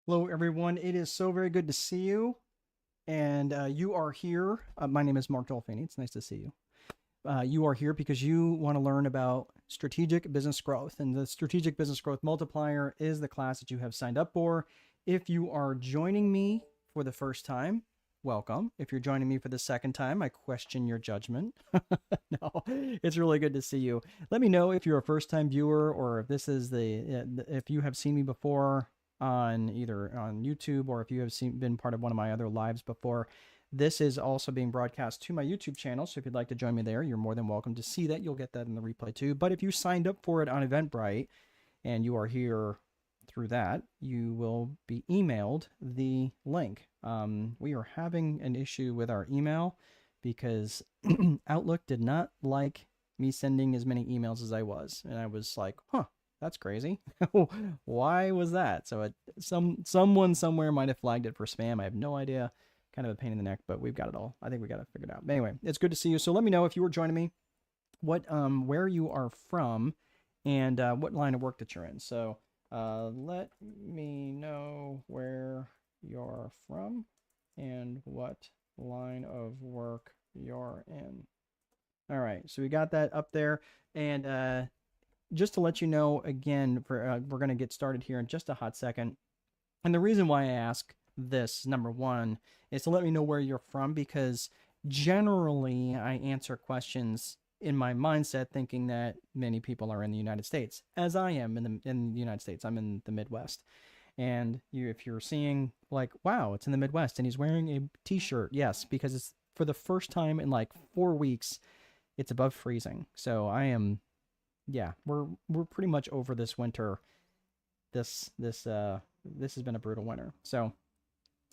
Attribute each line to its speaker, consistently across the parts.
Speaker 1: Hello, everyone. It is so very good to see you. And you are here. My name is Mark Dolfini. It's nice to see you. You are here because you want to learn about strategic business growth. And the Strategic Business Growth Multiplier is the class that you have signed up for. If you are joining me for the first time, welcome. If you're joining me for the second time, I question your judgment. No, it's really good to see you. Let me know if you're a first-time viewer or if this is if you have seen me before on either on YouTube or if you have been part of one of my other lives before. This is also being broadcast to my YouTube channel, so if you'd like to join me there, you're more than welcome to see that. You'll get that in the replay too. But if you signed up for it on Eventbrite and you are here through that, you will be emailed the link. We are having an issue with our email because Outlook did not like me sending as many emails as I was. And I was like, huh, that's crazy. Why was that? So someone somewhere might have flagged it for spam. I have no idea. Kind of a pain in the neck, but we've got it all. I think we got it figured out. But anyway, it's good to see you. So let me know if you were joining me, where you are from, and what line of work that you're in. So let me know where you're from and what line of work you're in. All right, so we got that up there. And just to let you know, again, we're going to get started here in just a hot second. And the reason why I ask this, number one, is to let me know where you're from, because generally I answer questions in my mindset thinking that many people are in the United States, as I am in the United States. I'm in the Midwest. And if you're seeing like, wow, it's in the Midwest and he's wearing a t-shirt, yes, because it's for the first time in like 4 weeks, it's above freezing. So I am, yeah, we're pretty much over this winter. This has been a brutal winter. So,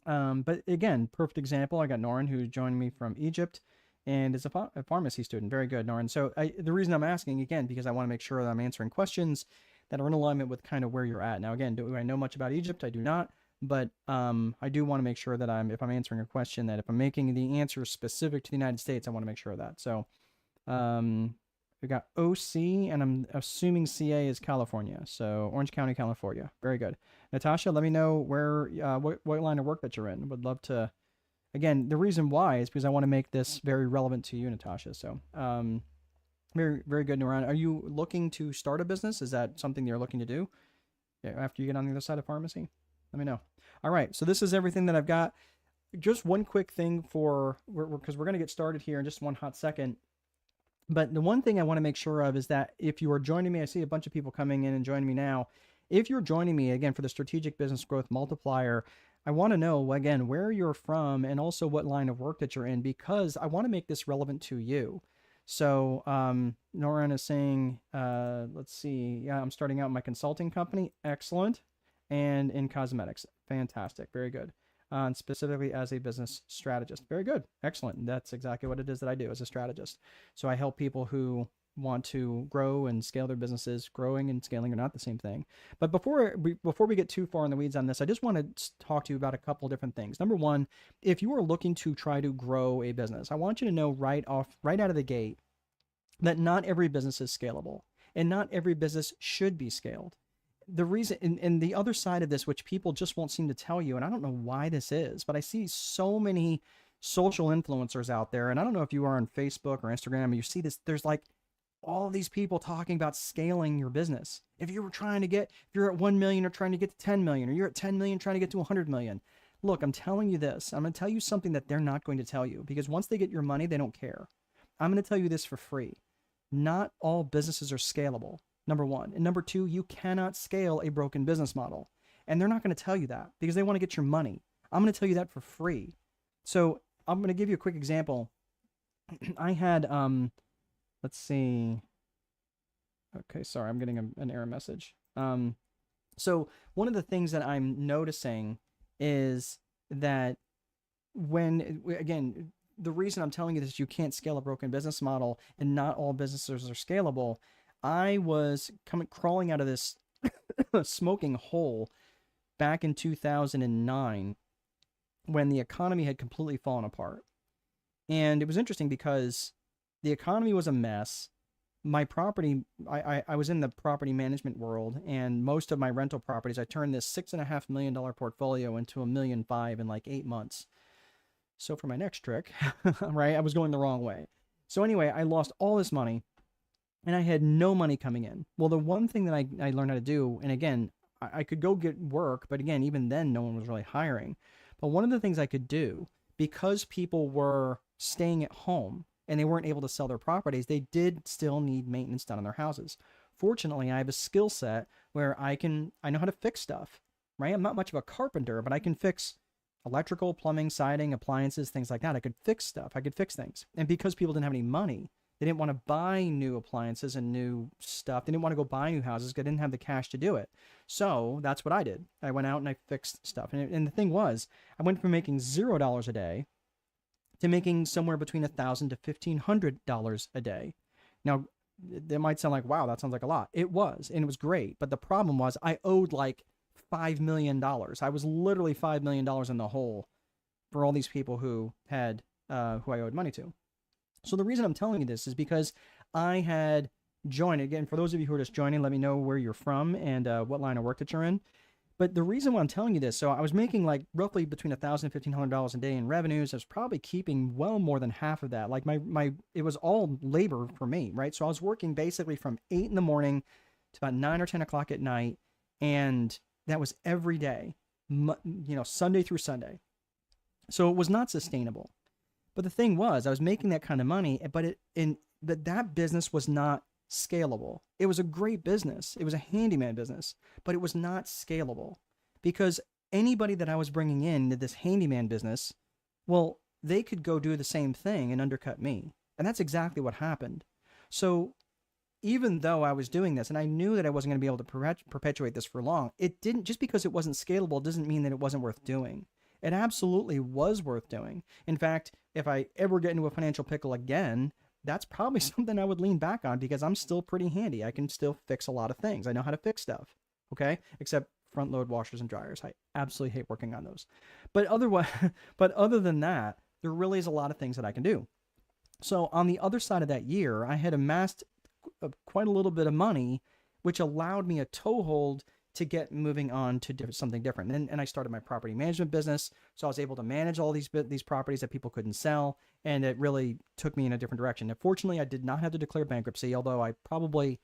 Speaker 1: but again, perfect example. I got Norin, who joined me from Egypt and is a pharmacy student. Very good, Norin. So the reason I'm asking, again, because I want to make sure that I'm answering questions that are in alignment with kind of where you're at. Now, again, do I know much about Egypt? I do not, but I do want to make sure that if I'm answering a question, that if I'm making the answer specific to the United States, I want to make sure of that. So, we got OC, and I'm assuming CA is California. So Orange County, California. Very good. Natasha, let me know where, what line of work that you're in. Would love to, again, the reason why is because I want to make this very relevant to you, Natasha. So, very, very good, Nuran. Are you looking to start a business? Is that something you're looking to do after you get on the other side of pharmacy? Let me know. All right. So this is everything that I've got. Just one quick thing because we're going to get started here in just one hot second. But the one thing I want to make sure of is that if you are joining me, I see a bunch of people coming in and joining me now. If you're joining me, again, for the Strategic Business Growth Multiplier, I want to know, again, where you're from and also what line of work that you're in, because I want to make this relevant to you. So Noran is saying, let's see, yeah, I'm starting out my consulting company. Excellent. And in cosmetics. Fantastic. Very good. And specifically as a business strategist. Very good. Excellent. That's exactly what it is that I do as a strategist. So I help people who want to grow and scale their businesses. Growing and scaling are not the same thing. But before we get too far in the weeds on this, I just want to talk to you about a couple different things. Number one, if you are looking to try to grow a business, I want you to know right out of the gate that not every business is scalable and not every business should be scaled. The reason, and the other side of this, which people just won't seem to tell you, and I don't know why this is, but I see so many social influencers out there, and I don't know if you are on Facebook or Instagram, and you see this, there's like all these people talking about scaling your business. If you're at 1 million or trying to get to 10 million, or you're at 10 million trying to get to 100 million. Look, I'm telling you this. I'm going to tell you something that they're not going to tell you, because once they get your money, they don't care. I'm going to tell you this for free. Not all businesses are scalable. Number one. And number two, you cannot scale a broken business model. And they're not going to tell you that because they want to get your money. I'm going to tell you that for free. So I'm going to give you a quick example. I had, let's see. Okay, sorry, I'm getting an error message. So one of the things that I'm noticing is that again, the reason I'm telling you this, you can't scale a broken business model and not all businesses are scalable. I was crawling out of this smoking hole back in 2009 when the economy had completely fallen apart. And it was interesting because the economy was a mess. My property, I was in the property management world, and most of my rental properties, I turned this $6.5 million portfolio into $1.5 million in like 8 months. So for my next trick, right, I was going the wrong way. So anyway, I lost all this money and I had no money coming in. Well, the one thing that I learned how to do, and again, I could go get work, but again, even then, no one was really hiring. But one of the things I could do, because people were staying at home and they weren't able to sell their properties, they did still need maintenance done on their houses. Fortunately, I have a skill set where I know how to fix stuff, right? I'm not much of a carpenter, but I can fix electrical, plumbing, siding, appliances, things like that. I could fix stuff. I could fix things. And because people didn't have any money, they didn't want to buy new appliances and new stuff. They didn't want to go buy new houses because they didn't have the cash to do it. So that's what I did. I went out and I fixed stuff. And the thing was, I went from making $0 a day to making somewhere between $1,000 to $1,500 a day. Now, that might sound like, wow, that sounds like a lot. It was, and it was great. But the problem was I owed like $5 million. I was literally $5 million in the hole for all these people who had, who I owed money to. So the reason I'm telling you this is because I had joined, again, for those of you who are just joining, let me know where you're from and what line of work that you're in. But the reason why I'm telling you this, so I was making like roughly between $1,000 and $1,500 a day in revenues. I was probably keeping well more than half of that. Like it was all labor for me, right? So I was working basically from 8 in the morning to about 9 or 10 o'clock at night. And that was every day, Sunday through Sunday. So it was not sustainable. But the thing was, I was making that kind of money, but that business was not scalable. It was a great business. It was a handyman business, but it was not scalable because anybody that I was bringing in to this handyman business, well, they could go do the same thing and undercut me. And that's exactly what happened. So even though I was doing this and I knew that I wasn't going to be able to perpetuate this for long, it didn't, just because it wasn't scalable doesn't mean that it wasn't worth doing. It absolutely was worth doing. In fact, if I ever get into a financial pickle again, that's probably something I would lean back on because I'm still pretty handy. I can still fix a lot of things. I know how to fix stuff. Okay. Except front load washers and dryers. I absolutely hate working on those. But other than that, there really is a lot of things that I can do. So on the other side of that year, I had amassed quite a little bit of money, which allowed me a toehold to get moving on to something different. And I started my property management business. So I was able to manage all these properties that people couldn't sell. And it really took me in a different direction. And fortunately, I did not have to declare bankruptcy, although I probably,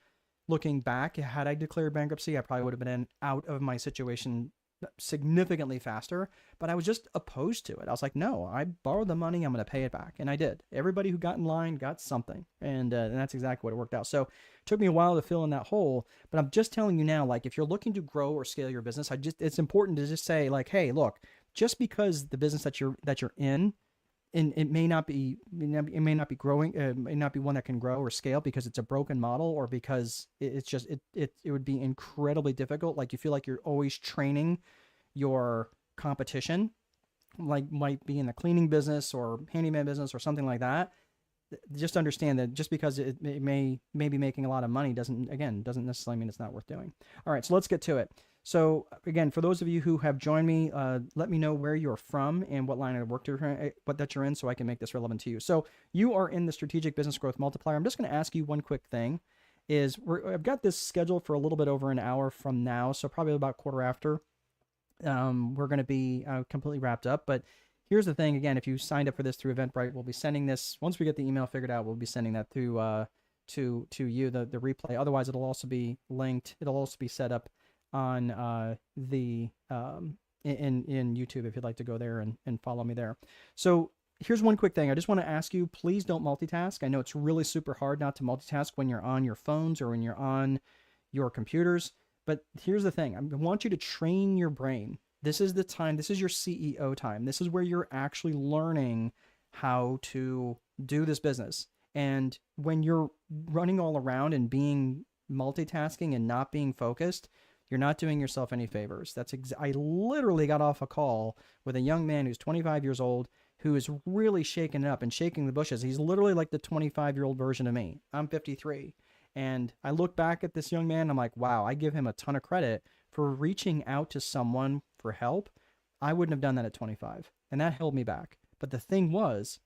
Speaker 1: looking back, had I declared bankruptcy, I probably would have been out of my situation significantly faster. But I was just opposed to it. I was like, no, I borrowed the money. I'm going to pay it back. And I did. Everybody who got in line got something. And that's exactly what it worked out. So it took me a while to fill in that hole. But I'm just telling you now, like, if you're looking to grow or scale your business, it's important to just say, like, hey, look, just because the business that you're in, and it may not be growing, it may not be one that can grow or scale because it's a broken model, or because it would be incredibly difficult. Like, you feel like you're always training your competition, like might be in the cleaning business or handyman business or something like that. Just understand that just because it may be making a lot of money doesn't necessarily mean it's not worth doing. All right, so let's get to it. So again, for those of you who have joined me, let me know where you're from and what line of work that you're in, so I can make this relevant to you. So you are in the Strategic Business Growth Multiplier. I'm just going to ask you one quick thing. I've got this scheduled for a little bit over an hour from now, so probably about quarter after. We're going to be completely wrapped up. But here's the thing. Again, if you signed up for this through Eventbrite, we'll be sending this once we get the email figured out. We'll be sending that through to you, the replay. Otherwise, it'll also be linked. It'll also be set up on in YouTube if you'd like to go there and follow me there. So here's one quick thing. I just want to ask you, please don't multitask. I know it's really super hard not to multitask when you're on your phones or when you're on your computers. But here's the thing. I want you to train your brain. This is the time. This is your CEO time. This is where you're actually learning how to do this business. And when you're running all around and being multitasking and not being focused, you're not doing yourself any favors. I literally got off a call with a young man who's 25 years old who is really shaking it up and shaking the bushes. He's literally like the 25-year-old version of me. I'm 53. And I look back at this young man, I'm like, wow, I give him a ton of credit for reaching out to someone for help. I wouldn't have done that at 25. And that held me back. But the thing was,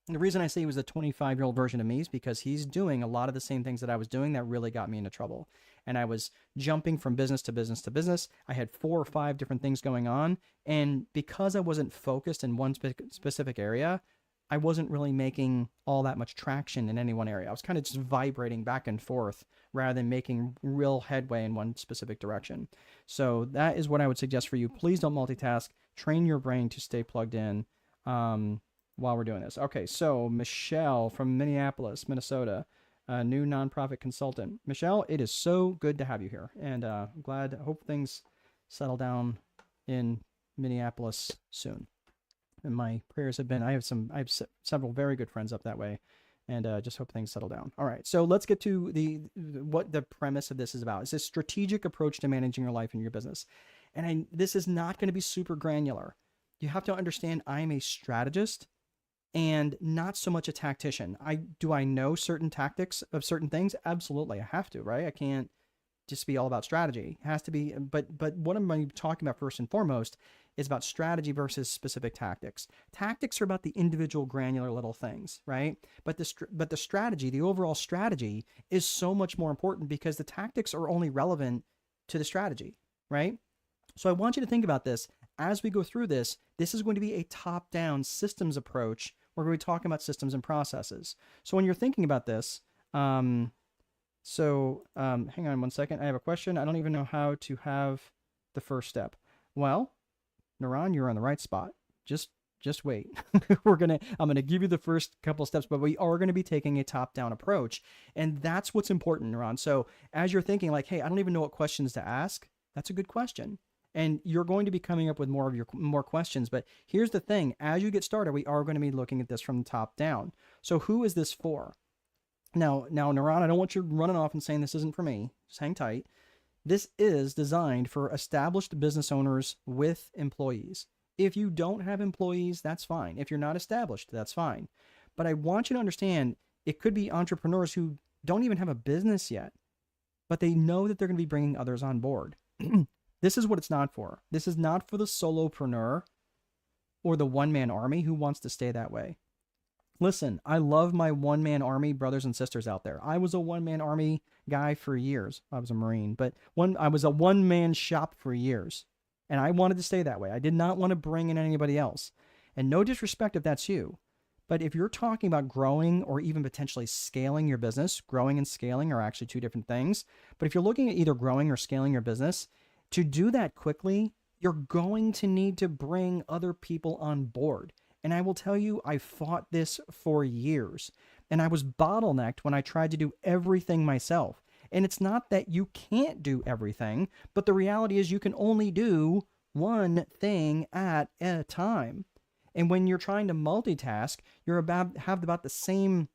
Speaker 1: the reason I say he was a 25-year-old version of me is because he's doing a lot of the same things that I was doing that really got me into trouble. And I was jumping from business to business to business. I had 4 or 5 different things going on. And because I wasn't focused in one specific area, I wasn't really making all that much traction in any one area. I was kind of just vibrating back and forth rather than making real headway in one specific direction. So that is what I would suggest for you. Please don't multitask. Train your brain to stay plugged in while we're doing this. Okay, so Michelle from Minneapolis, Minnesota, a new nonprofit consultant. Michelle, it is so good to have you here. And I'm glad, I hope things settle down in Minneapolis soon. And my prayers have been, I have several very good friends up that way, and just hope things settle down. All right, so let's get to what the premise of this is about. It's a strategic approach to managing your life and your business. And this is not going to be super granular. You have to understand I'm a strategist and not so much a tactician. Do I know certain tactics of certain things? Absolutely, I have to, right? I can't just be all about strategy. It has to be, but what I'm talking about first and foremost is about strategy versus specific tactics. Tactics are about the individual granular little things, right? But the strategy, the overall strategy is so much more important because the tactics are only relevant to the strategy, right? So I want you to think about this. As we go through this, this is going to be a top-down systems approach. We're going to be talking about systems and processes. So when you're thinking about this, hang on one second. I have a question. I don't even know how to have the first step. Well, Naran, you're on the right spot. Just wait. I'm going to give you the first couple of steps, but we are going to be taking a top-down approach. And that's what's important, Naran. So as you're thinking like, hey, I don't even know what questions to ask, that's a good question. And you're going to be coming up with more questions. But here's the thing. As you get started, we are going to be looking at this from the top down. So who is this for? Now, Naran, I don't want you running off and saying this isn't for me. Just hang tight. This is designed for established business owners with employees. If you don't have employees, that's fine. If you're not established, that's fine. But I want you to understand it could be entrepreneurs who don't even have a business yet, but they know that they're going to be bringing others on board. This is what it's not for. This is not for the solopreneur or the one-man army who wants to stay that way. Listen, I love my one-man army brothers and sisters out there. I was a one-man army guy for years. I was a Marine, but I was a one-man shop for years, and I wanted to stay that way. I did not want to bring in anybody else. And no disrespect if that's you, but if you're talking about growing or even potentially scaling your business, growing and scaling are actually 2 different things. But if you're looking at either growing or scaling your business, to do that quickly, you're going to need to bring other people on board. And I will tell you, I fought this for years, and I was bottlenecked when I tried to do everything myself. And it's not that you can't do everything, but the reality is you can only do one thing at a time. And when you're trying to multitask, have about the same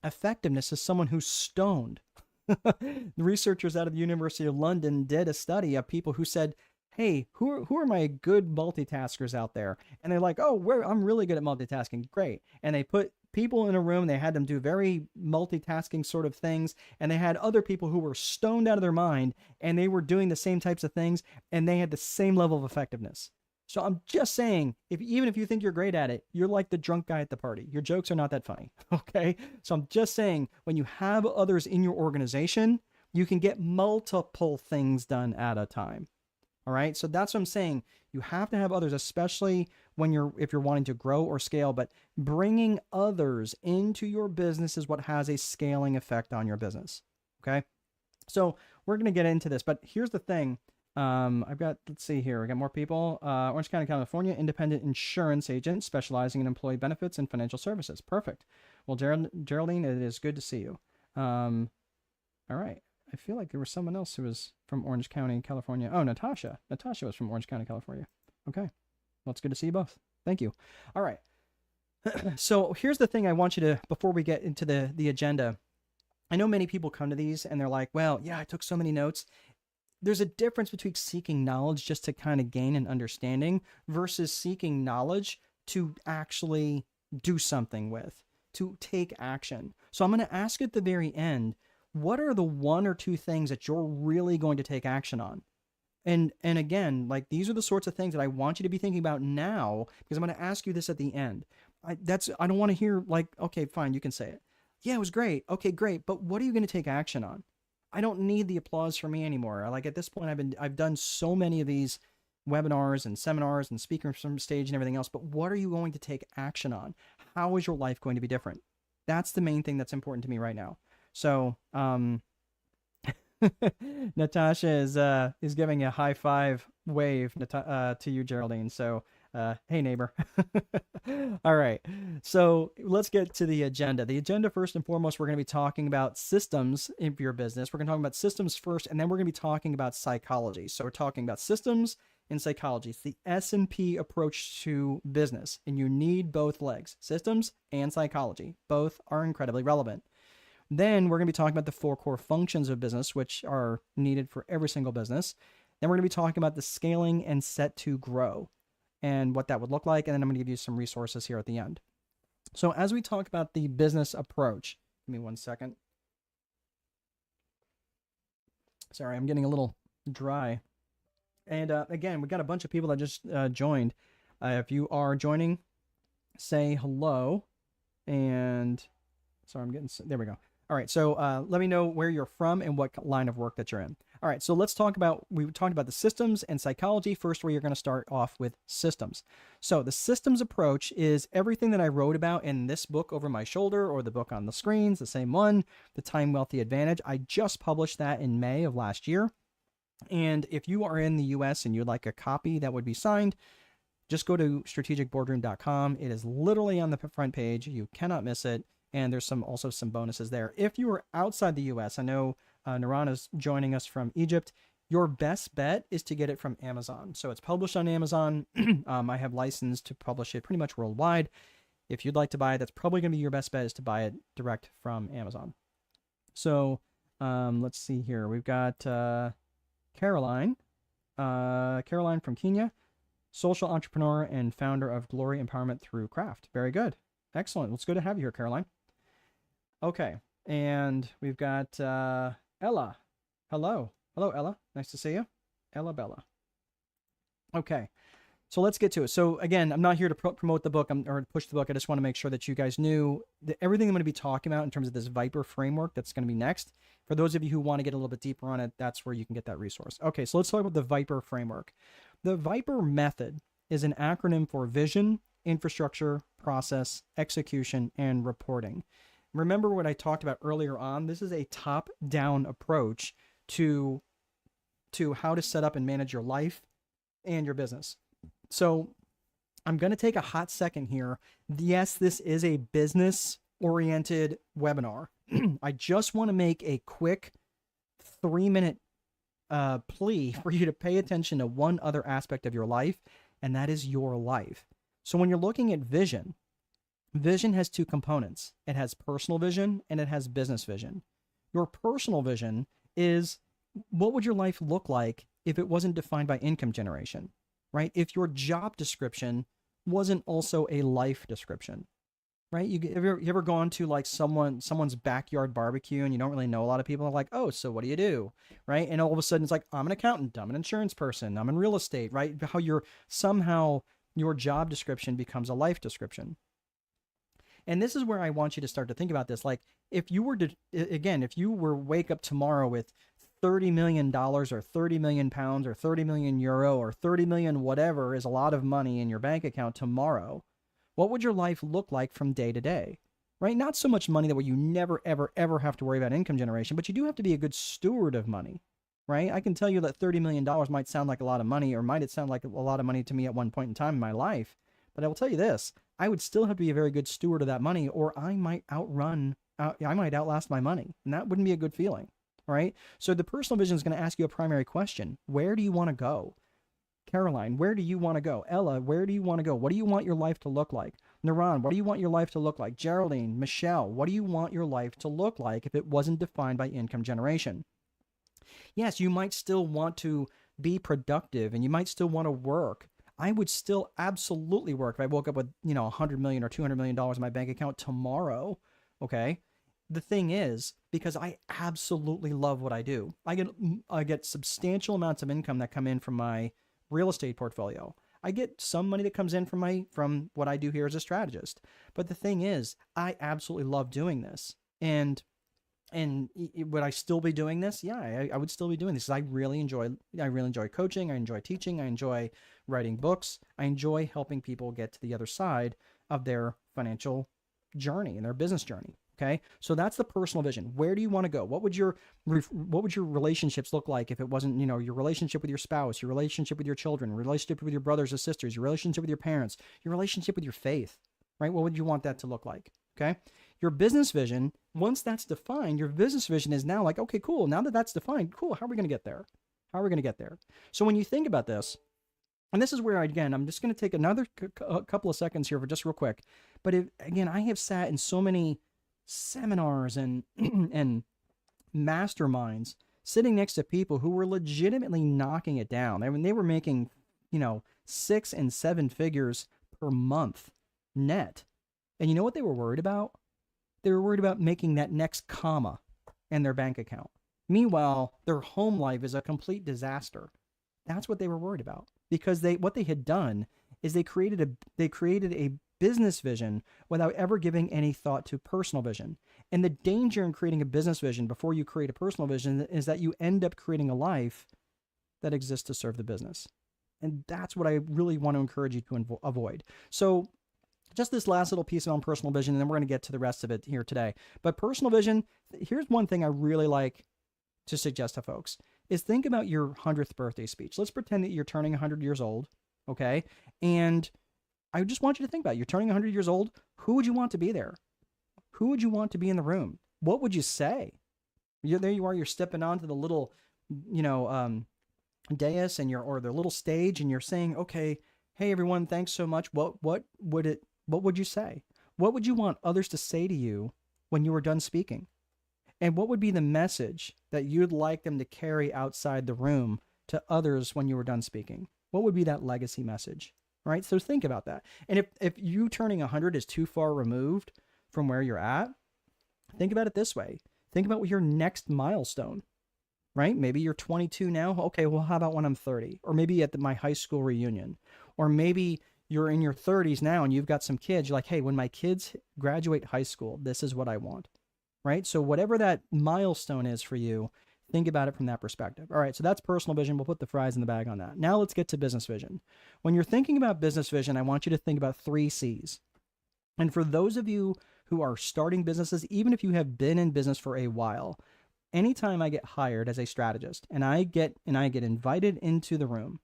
Speaker 1: effectiveness as someone who's stoned. The researchers out of the University of London did a study of people who said, hey, who are my good multitaskers out there? And they're like, oh, I'm really good at multitasking. Great. And they put people in a room, they had them do very multitasking sort of things, and they had other people who were stoned out of their mind, and they were doing the same types of things, and they had the same level of effectiveness. So I'm just saying, even if you think you're great at it, you're like the drunk guy at the party. Your jokes are not that funny, okay? So I'm just saying, when you have others in your organization, you can get multiple things done at a time. All right. So that's what I'm saying. You have to have others, especially if you're wanting to grow or scale, but bringing others into your business is what has a scaling effect on your business. Okay. So we're going to get into this, but here's the thing. Let's see here. We got more people. Orange County, California, independent insurance agent specializing in employee benefits and financial services. Perfect. Well, Geraldine, it is good to see you. All right. I feel like there was someone else who was from Orange County, California. Oh, Natasha. Natasha was from Orange County, California. Okay. Well, it's good to see you both. Thank you. All right. So here's the thing I want you to, before we get into the agenda, I know many people come to these and they're like, well, yeah, I took so many notes. there's a difference between seeking knowledge just to kind of gain an understanding versus seeking knowledge to actually do something with, to take action. So I'm going to ask at the very end, what are the one or two things that you're really going to take action on? And again, like, these are the sorts of things that I want you to be thinking about now, because I'm going to ask you this at the end. I don't want to hear like, okay, fine, you can say it. Yeah, it was great. Okay, great. But what are you going to take action on? I don't need the applause from me anymore. Like, at this point, I've done so many of these webinars and seminars and speakers from stage and everything else, but what are you going to take action on? How is your life going to be different? That's the main thing that's important to me right now. So, Natasha is giving a high five wave to you, Geraldine. So, hey neighbor. All right. So let's get to the agenda. The agenda, first and foremost, we're going to be talking about systems in your business. We're going to talk about systems first, and then we're going to be talking about psychology. So we're talking about systems and psychology. It's the S&P approach to business, and you need both legs, systems and psychology. Both are incredibly relevant. Then we're going to be talking about the 4 core functions of business, which are needed for every single business. Then we're going to be talking about the scaling and set to grow and what that would look like. And then I'm going to give you some resources here at the end. So as we talk about the business approach, give me 1 second. Sorry, I'm getting a little dry. And again, we got a bunch of people that just joined. If you are joining, say hello. And sorry, there we go. All right, so let me know where you're from and what line of work that you're in. All right, so let's talk about, we talked about the systems and psychology. First, where you're going to start off with systems. So the systems approach is everything that I wrote about in this book over my shoulder, or the book on the screens, the same one, The Time Wealthy Advantage. I just published that in May of last year. And if you are in the US and you'd like a copy that would be signed, just go to strategicboardroom.com. It is literally on the front page. You cannot miss it. And there's also some bonuses there. If you are outside the US, I know Naran is joining us from Egypt. Your best bet is to get it from Amazon. So it's published on Amazon. I have license to publish it pretty much worldwide. If you'd like to buy it, that's probably going to be your best bet, is to buy it direct from Amazon. So let's see here. We've got Caroline. Caroline from Kenya, social entrepreneur and founder of Glory Empowerment Through Craft. Very good. Excellent. It's good to have you here, Caroline. Okay. And we've got Ella. Hello. Hello, Ella. Nice to see you. Ella Bella. Okay. So let's get to it. So again, I'm not here to promote the book or push the book. I just want to make sure that you guys knew that everything I'm going to be talking about in terms of this Viper framework that's going to be next. For those of you who want to get a little bit deeper on it, that's where you can get that resource. Okay, so let's talk about the Viper framework. The Viper Method is an acronym for vision, infrastructure, process, execution, and reporting. Remember what I talked about earlier on? This is a top-down approach to how to set up and manage your life and your business. So I'm going to take a hot second here. Yes, this is a business-oriented webinar. I just want to make a quick 3-minute plea for you to pay attention to one other aspect of your life, and that is your life. So when you're looking at vision, vision has 2 components. It has personal vision and it has business vision. Your personal vision is, what would your life look like if it wasn't defined by income generation, right? If your job description wasn't also a life description, right? You ever gone to like someone's backyard barbecue and you don't really know a lot of people, are like, oh, so what do you do? Right? And all of a sudden it's like, I'm an accountant, I'm an insurance person, I'm in real estate, right? How somehow your job description becomes a life description. And this is where I want you to start to think about this. Like, if you were wake up tomorrow with $30 million or 30 million pounds or 30 million euro or 30 million whatever is a lot of money in your bank account tomorrow, what would your life look like from day to day, right? Not so much money that way you never, ever, ever have to worry about income generation, but you do have to be a good steward of money, right? I can tell you that $30 million might sound like a lot of money, or might it sound like a lot of money to me at one point in time in my life. But I will tell you this, I would still have to be a very good steward of that money, or I might outlast my money, and that wouldn't be a good feeling, right? So the personal vision is going to ask you a primary question. Where do you want to go? Caroline, where do you want to go? Ella, where do you want to go? What do you want your life to look like? Naran, what do you want your life to look like? Geraldine, Michelle, what do you want your life to look like if it wasn't defined by income generation? Yes, you might still want to be productive and you might still want to work. I would still absolutely work if I woke up with, 100 million or 200 million dollars in my bank account tomorrow. Okay? The thing is, because I absolutely love what I do. I get substantial amounts of income that come in from my real estate portfolio. I get some money that comes in from what I do here as a strategist. But the thing is, I absolutely love doing this. And would I still be doing this? Yeah, I would still be doing this. I really enjoy coaching. I enjoy teaching. I enjoy writing books. I enjoy helping people get to the other side of their financial journey and their business journey. Okay. So that's the personal vision. Where do you want to go? What would your relationships look like if it wasn't, your relationship with your spouse, your relationship with your children, relationship with your brothers or sisters, your relationship with your parents, your relationship with your faith, right? What would you want that to look like? Okay. Your business vision, once that's defined, your business vision is now like, okay, cool. Now that that's defined, cool. How are we going to get there? How are we going to get there? So when you think about this, and this is where, again, I'm just going to take another couple of seconds here for just real quick. But again, I have sat in so many seminars and and masterminds sitting next to people who were legitimately knocking it down. I mean, they were making, 6 and 7 figures per month net. And you know what they were worried about? They were worried about making that next comma in their bank account. Meanwhile, their home life is a complete disaster. That's what they were worried about, because what they had done is they created a business vision without ever giving any thought to personal vision. And the danger in creating a business vision before you create a personal vision is that you end up creating a life that exists to serve the business. And that's what I really want to encourage you to avoid. So just this last little piece on personal vision, and then we're going to get to the rest of it here today. But personal vision, here's one thing I really like to suggest to folks, is think about your 100th birthday speech. Let's pretend that you're turning 100 years old, okay? And I just want you to think about it. You're turning 100 years old. Who would you want to be there? Who would you want to be in the room? What would you say? There you are. You're stepping onto the little, dais or the little stage, and you're saying, okay, hey everyone, thanks so much. What would you say? What would you want others to say to you when you were done speaking? And what would be the message that you'd like them to carry outside the room to others when you were done speaking? What would be that legacy message? Right? So think about that. And if you turning 100 is too far removed from where you're at, think about it this way. Think about your next milestone, right? Maybe you're 22 now. Okay, well, how about when I'm 30? Or maybe at my high school reunion. Or maybe you're in your 30s now and you've got some kids. You're like, hey, when my kids graduate high school, this is what I want, right? So whatever that milestone is for you, think about it from that perspective. All right, so that's personal vision. We'll put the fries in the bag on that. Now let's get to business vision. When you're thinking about business vision, I want you to think about 3 C's. And for those of you who are starting businesses, even if you have been in business for a while, anytime I get hired as a strategist and I get invited into the room,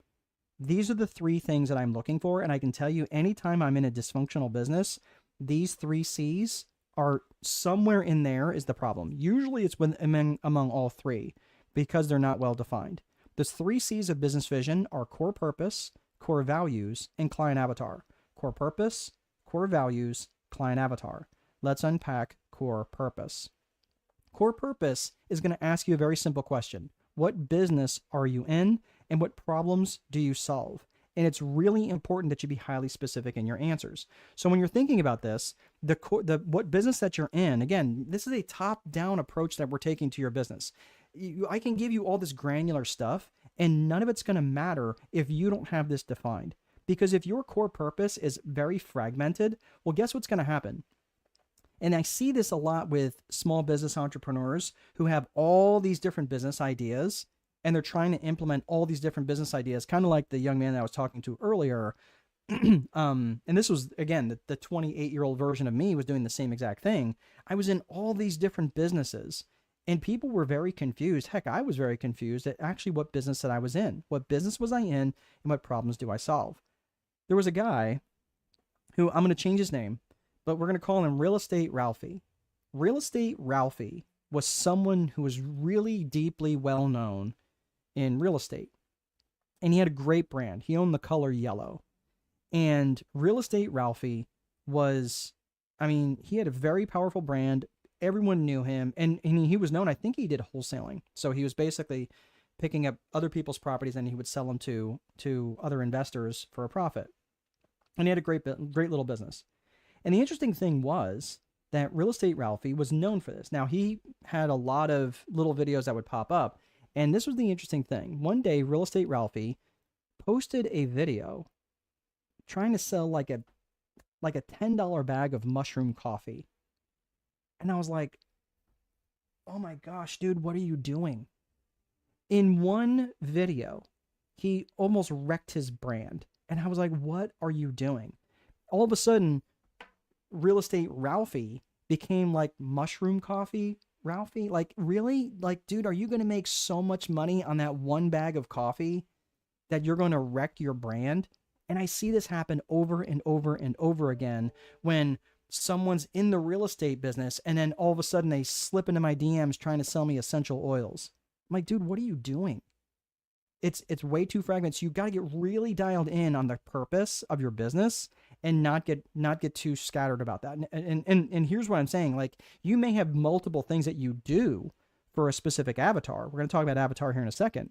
Speaker 1: these are the 3 things that I'm looking for. And I can tell you, anytime I'm in a dysfunctional business, these 3 C's are somewhere in there is the problem. Usually it's among all 3 because they're not well defined. The 3 C's of business vision are core purpose, core values, and client avatar. Core purpose, core values, client avatar. Let's unpack core purpose. Core purpose is going to ask you a very simple question. What business are you in, and what problems do you solve? And it's really important that you be highly specific in your answers. So when you're thinking about this, what business that you're in, again, this is a top-down approach that we're taking to your business. I can give you all this granular stuff, and none of it's going to matter if you don't have this defined. Because if your core purpose is very fragmented, well, guess what's going to happen? And I see this a lot with small business entrepreneurs who have all these different business ideas, and they're trying to implement all these different business ideas, kind of like the young man that I was talking to earlier. And this was, again, the 28-year-old version of me was doing the same exact thing. I was in all these different businesses, and people were very confused. Heck, I was very confused at actually what business that I was in. What business was I in, and what problems do I solve? There was a guy who, I'm going to change his name, but we're going to call him Real Estate Ralphie. Real Estate Ralphie was someone who was really deeply well known in real estate. And he had a great brand. He owned the color yellow. And Real Estate Ralphie was, he had a very powerful brand. everyone knew him, and he was known. I think he did wholesaling, so he was basically picking up other people's properties and he would sell them to other investors for a profit. And he had a great little business. And the interesting thing was that Real Estate Ralphie was known for this. Now, he had a lot of little videos that would pop up, and this was the interesting thing. One day, Real Estate Ralphie posted a video trying to sell like a $10 bag of mushroom coffee. And I was like, oh my gosh, dude, what are you doing? In one video, he almost wrecked his brand. And I was like, what are you doing? All of a sudden, Real Estate Ralphie became like mushroom coffee Ralphie. Like, really? Like, dude, are you going to make so much money on that one bag of coffee that you're going to wreck your brand? And I see this happen over and over and over again when someone's in the real estate business and then all of a sudden they slip into my DMs trying to sell me essential oils. I'm like, dude, what are you doing? It's way too fragmented. So you got to get really dialed in on the purpose of your business and not get too scattered about that. And here's what I'm saying. Like, you may have multiple things that you do for a specific avatar. We're going to talk about avatar here in a second.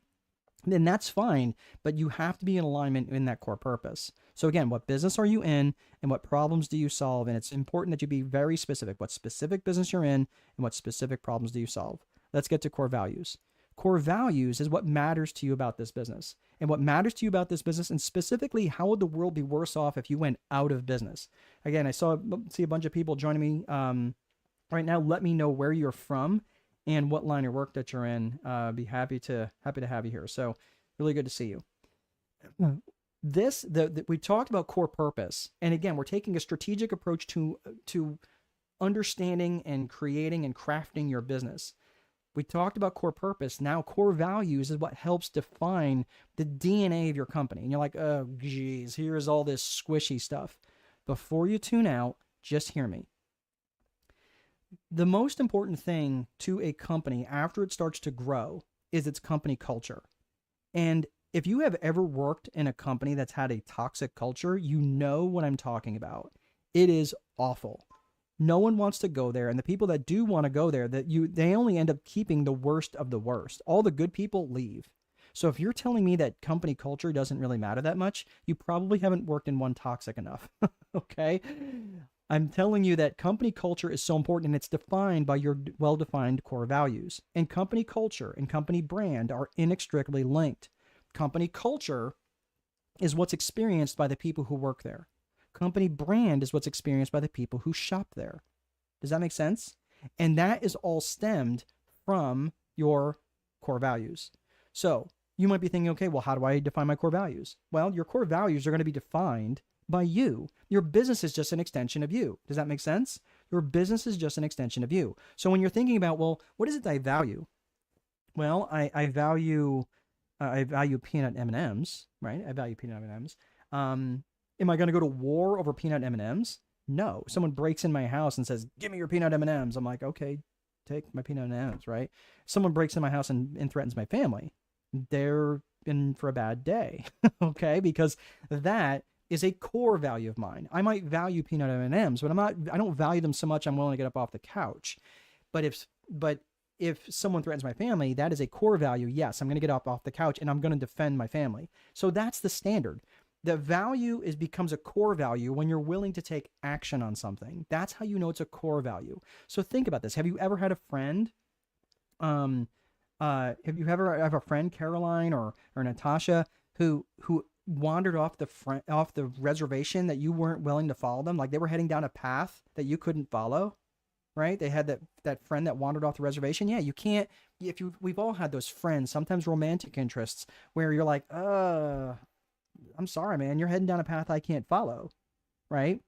Speaker 1: Then that's fine, but you have to be in alignment in that core purpose. So again, what business are you in and what problems do you solve? And it's important that you be very specific. What specific business you're in and what specific problems do you solve? Let's get to core values. Core values is what matters to you about this business. And what matters to you about this business, and specifically, how would the world be worse off if you went out of business? Again, I see a bunch of people joining me right now. Let me know where you're from and what line of work that you're in. Be happy to have you here. So really good to see you. We talked about core purpose. And again, we're taking a strategic approach to understanding and creating and crafting your business. We talked about core purpose. Now, core values is what helps define the DNA of your company. And you're like, oh, geez, here's all this squishy stuff. Before you tune out, just hear me. The most important thing to a company after it starts to grow is its company culture. And if you have ever worked in a company that's had a toxic culture, you know what I'm talking about. It is awful. No one wants to go there, and the people that do want to go there, they only end up keeping the worst of the worst. All the good people leave. So if you're telling me that company culture doesn't really matter that much, you probably haven't worked in one toxic enough. Okay? I'm telling you that company culture is so important, and it's defined by your well-defined core values. And company culture and company brand are inextricably linked. Company culture is what's experienced by the people who work there. Company brand is what's experienced by the people who shop there. Does that make sense? And that is all stemmed from your core values. So you might be thinking, okay, well, how do I define my core values? Well, your core values are going to be defined by you. Your business is just an extension of you. Does that make sense? Your business is just an extension of you. So when you're thinking about, well, what is it that I value? Well, I value peanut M&Ms, right? I value peanut M&Ms. Am I going to go to war over peanut M&Ms? No. Someone breaks in my house and says, give me your peanut M&Ms. I'm like, okay, take my peanut M&Ms, right? Someone breaks in my house and threatens my family. They're in for a bad day, okay? Because that is a core value of mine. I might value peanut M&Ms, but I don't value them so much I'm willing to get up off the couch. But if someone threatens my family, that is a core value. Yes, I'm going to get up off the couch and I'm going to defend my family. So that's the standard. The value becomes a core value when you're willing to take action on something. That's how you know it's a core value. So think about this. Have you ever had a friend? Have you ever have a friend, Caroline or Natasha, who wandered off the reservation that you weren't willing to follow them? Like they were heading down a path that you couldn't follow, right? They had that friend that wandered off the reservation. Yeah, you can't. We've all had those friends, sometimes romantic interests, where you're like, I'm sorry, man, you're heading down a path I can't follow, right?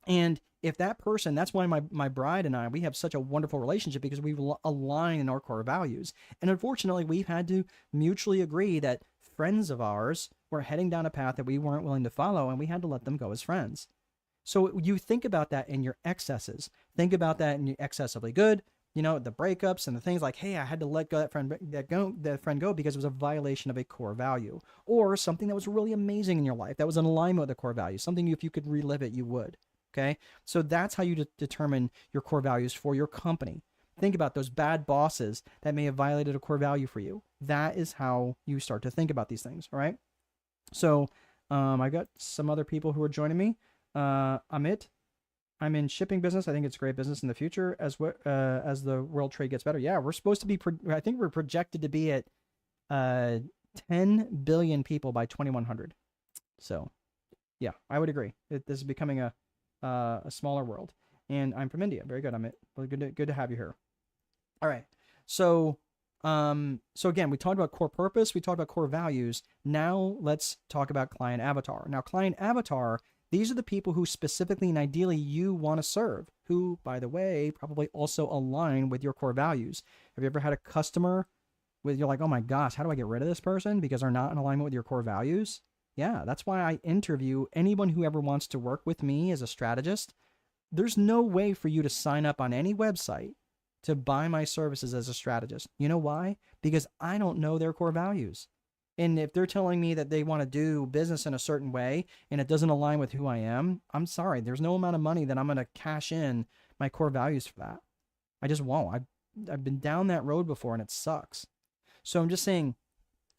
Speaker 1: And if that person, that's why my bride and I, we have such a wonderful relationship because we align in our core values. And unfortunately, we've had to mutually agree that friends of ours were heading down a path that we weren't willing to follow, and we had to let them go as friends. So you think about that in your excesses. Think about that in your excessively good, the breakups and the things like, hey, I had to let go that friend go because it was a violation of a core value, or something that was really amazing in your life that was in alignment with the core value. Something if you could relive it, you would. Okay. So that's how you determine your core values for your company. Think about those bad bosses that may have violated a core value for you. That is how you start to think about these things. All right. So I got some other people who are joining me. Amit, I'm in shipping business. I think it's a great business in the future as the world trade gets better. Yeah, we're supposed to be, I think we're projected to be at 10 billion people by 2100. So yeah, I would agree. This is becoming a smaller world. And I'm from India. Very good, Amit. Well, good to have you here. All right. So again, we talked about core purpose, we talked about core values. Now let's talk about client avatar. Now, client avatar, these are the people who specifically and ideally you want to serve, who, by the way, probably also align with your core values. Have you ever had a customer with you're like, oh my gosh, how do I get rid of this person because they're not in alignment with your core values? Yeah, that's why I interview anyone who ever wants to work with me as a strategist. There's no way for you to sign up on any website to buy my services as a strategist. You know why? Because I don't know their core values. And if they're telling me that they want to do business in a certain way and it doesn't align with who I am, I'm sorry. There's no amount of money that I'm going to cash in my core values for that. I just won't. I've been down that road before and it sucks. So I'm just saying,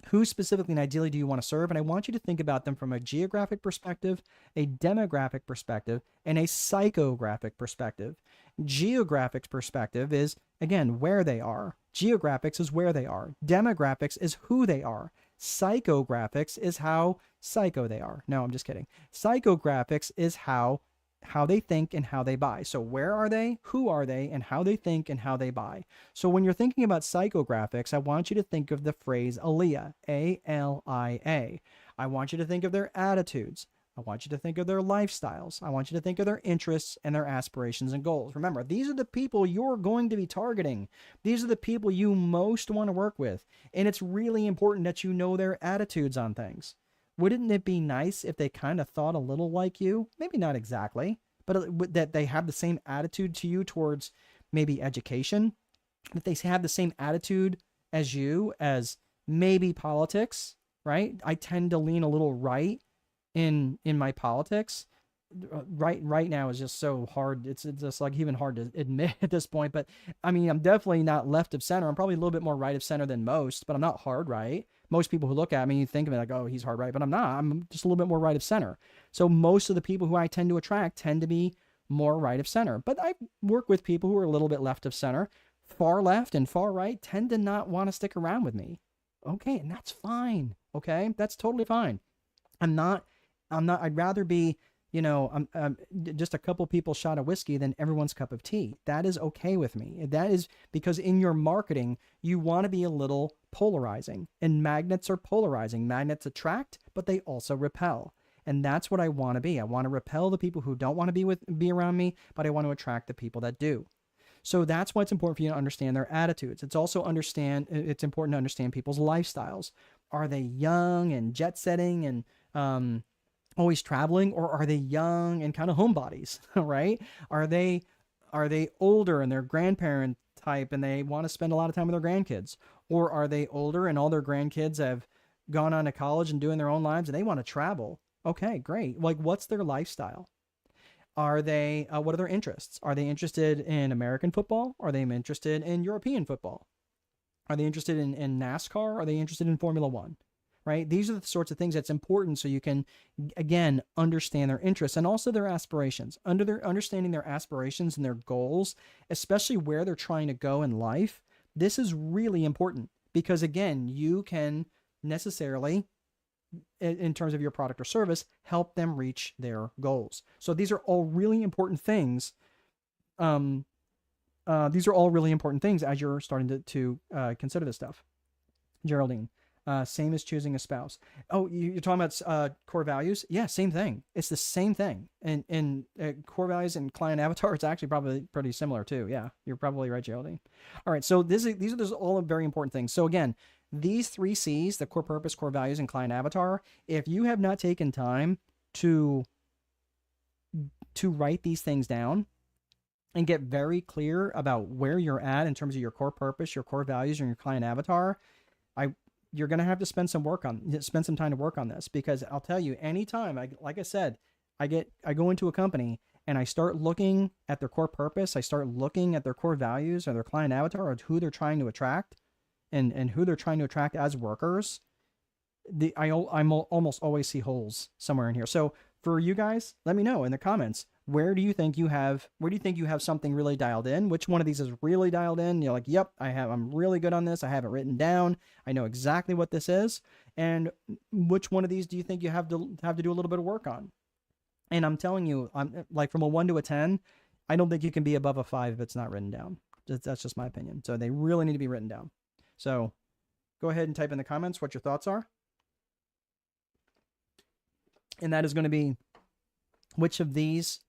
Speaker 1: who specifically and ideally do you want to serve? And I want you to think about them from a geographic perspective, a demographic perspective, and a psychographic perspective. Geographic perspective is, again, where they are. Geographics is where they are. Demographics is who they are. Psychographics is how psycho they are. No, I'm just kidding. Psychographics is how they think and how they buy. So where are they, who are they, and how they think and how they buy. So when you're thinking about psychographics, I want you to think of the phrase ALIA, A-L-I-A. I want you to think of their attitudes. I want you to think of their lifestyles. I want you to think of their interests and their aspirations and goals. Remember, these are the people you're going to be targeting. These are the people you most want to work with. And it's really important that you know their attitudes on things. Wouldn't it be nice if they kind of thought a little like you? Maybe not exactly, but that they have the same attitude to you towards maybe education, that they have the same attitude as you as maybe politics, right? I tend to lean a little right in my politics. Right now is just so hard. It's just like even hard to admit at this point, but I mean, I'm definitely not left of center. I'm probably a little bit more right of center than most, but I'm not hard right. Most people who look at me, you think of it like, oh, he's hard right, but I'm not. I'm just a little bit more right of center. So most of the people who I tend to attract tend to be more right of center, but I work with people who are a little bit left of center. Far left and far right tend to not want to stick around with me. Okay. And that's fine. Okay. That's totally fine. I'd rather be, I'm just a couple people shot of whiskey than everyone's cup of tea. That is okay with me. That is because in your marketing, you want to be a little polarizing, and magnets are polarizing. Magnets attract, but they also repel. And that's what I want to be. I want to repel the people who don't want to be around me, but I want to attract the people that do. So that's why it's important for you to understand their attitudes. It's important to understand people's lifestyles. Are they young and jet setting and, always traveling, or are they young and kind of homebodies, right? Are they older and they're grandparent type and they want to spend a lot of time with their grandkids? Or are they older and all their grandkids have gone on to college and doing their own lives and they want to travel? Okay, great. Like, what's their lifestyle? Are they, what are their interests? Are they interested in American football? Are they interested in European football? Are they interested in NASCAR? Are they interested in Formula One? Right? These are the sorts of things that's important so you can, again, understand their interests and also their aspirations. Understanding their aspirations and their goals, especially where they're trying to go in life, this is really important because, again, you can necessarily, in terms of your product or service, help them reach their goals. So these are all really important things. These are all really important things as you're starting to consider this stuff. Geraldine. Same as choosing a spouse. Oh, you're talking about core values? Yeah, same thing. It's the same thing. And core values and client avatar, it's actually probably pretty similar too. Yeah, you're probably right, Geraldine. All right, so these are all very important things. So again, these 3 C's, the core purpose, core values, and client avatar, if you have not taken time to write these things down and get very clear about where you're at in terms of your core purpose, your core values, and your client avatar, you're going to have to spend some time to work on this, because I'll tell you, anytime, like I said, I go into a company and I start looking at their core purpose, I start looking at their core values or their client avatar or who they're trying to attract and who they're trying to attract as workers, I almost always see holes somewhere in here. So for you guys, let me know in the comments, where do you think you have something really dialed in? Which one of these is really dialed in? You're like, yep, I'm really good on this. I have it written down. I know exactly what this is. And which one of these do you think you have to do a little bit of work on? And I'm telling you, I'm like, from a 1 to a 10, I don't think you can be above a 5 if it's not written down. That's just my opinion. So they really need to be written down. So go ahead and type in the comments what your thoughts are. And that is going to be, which of these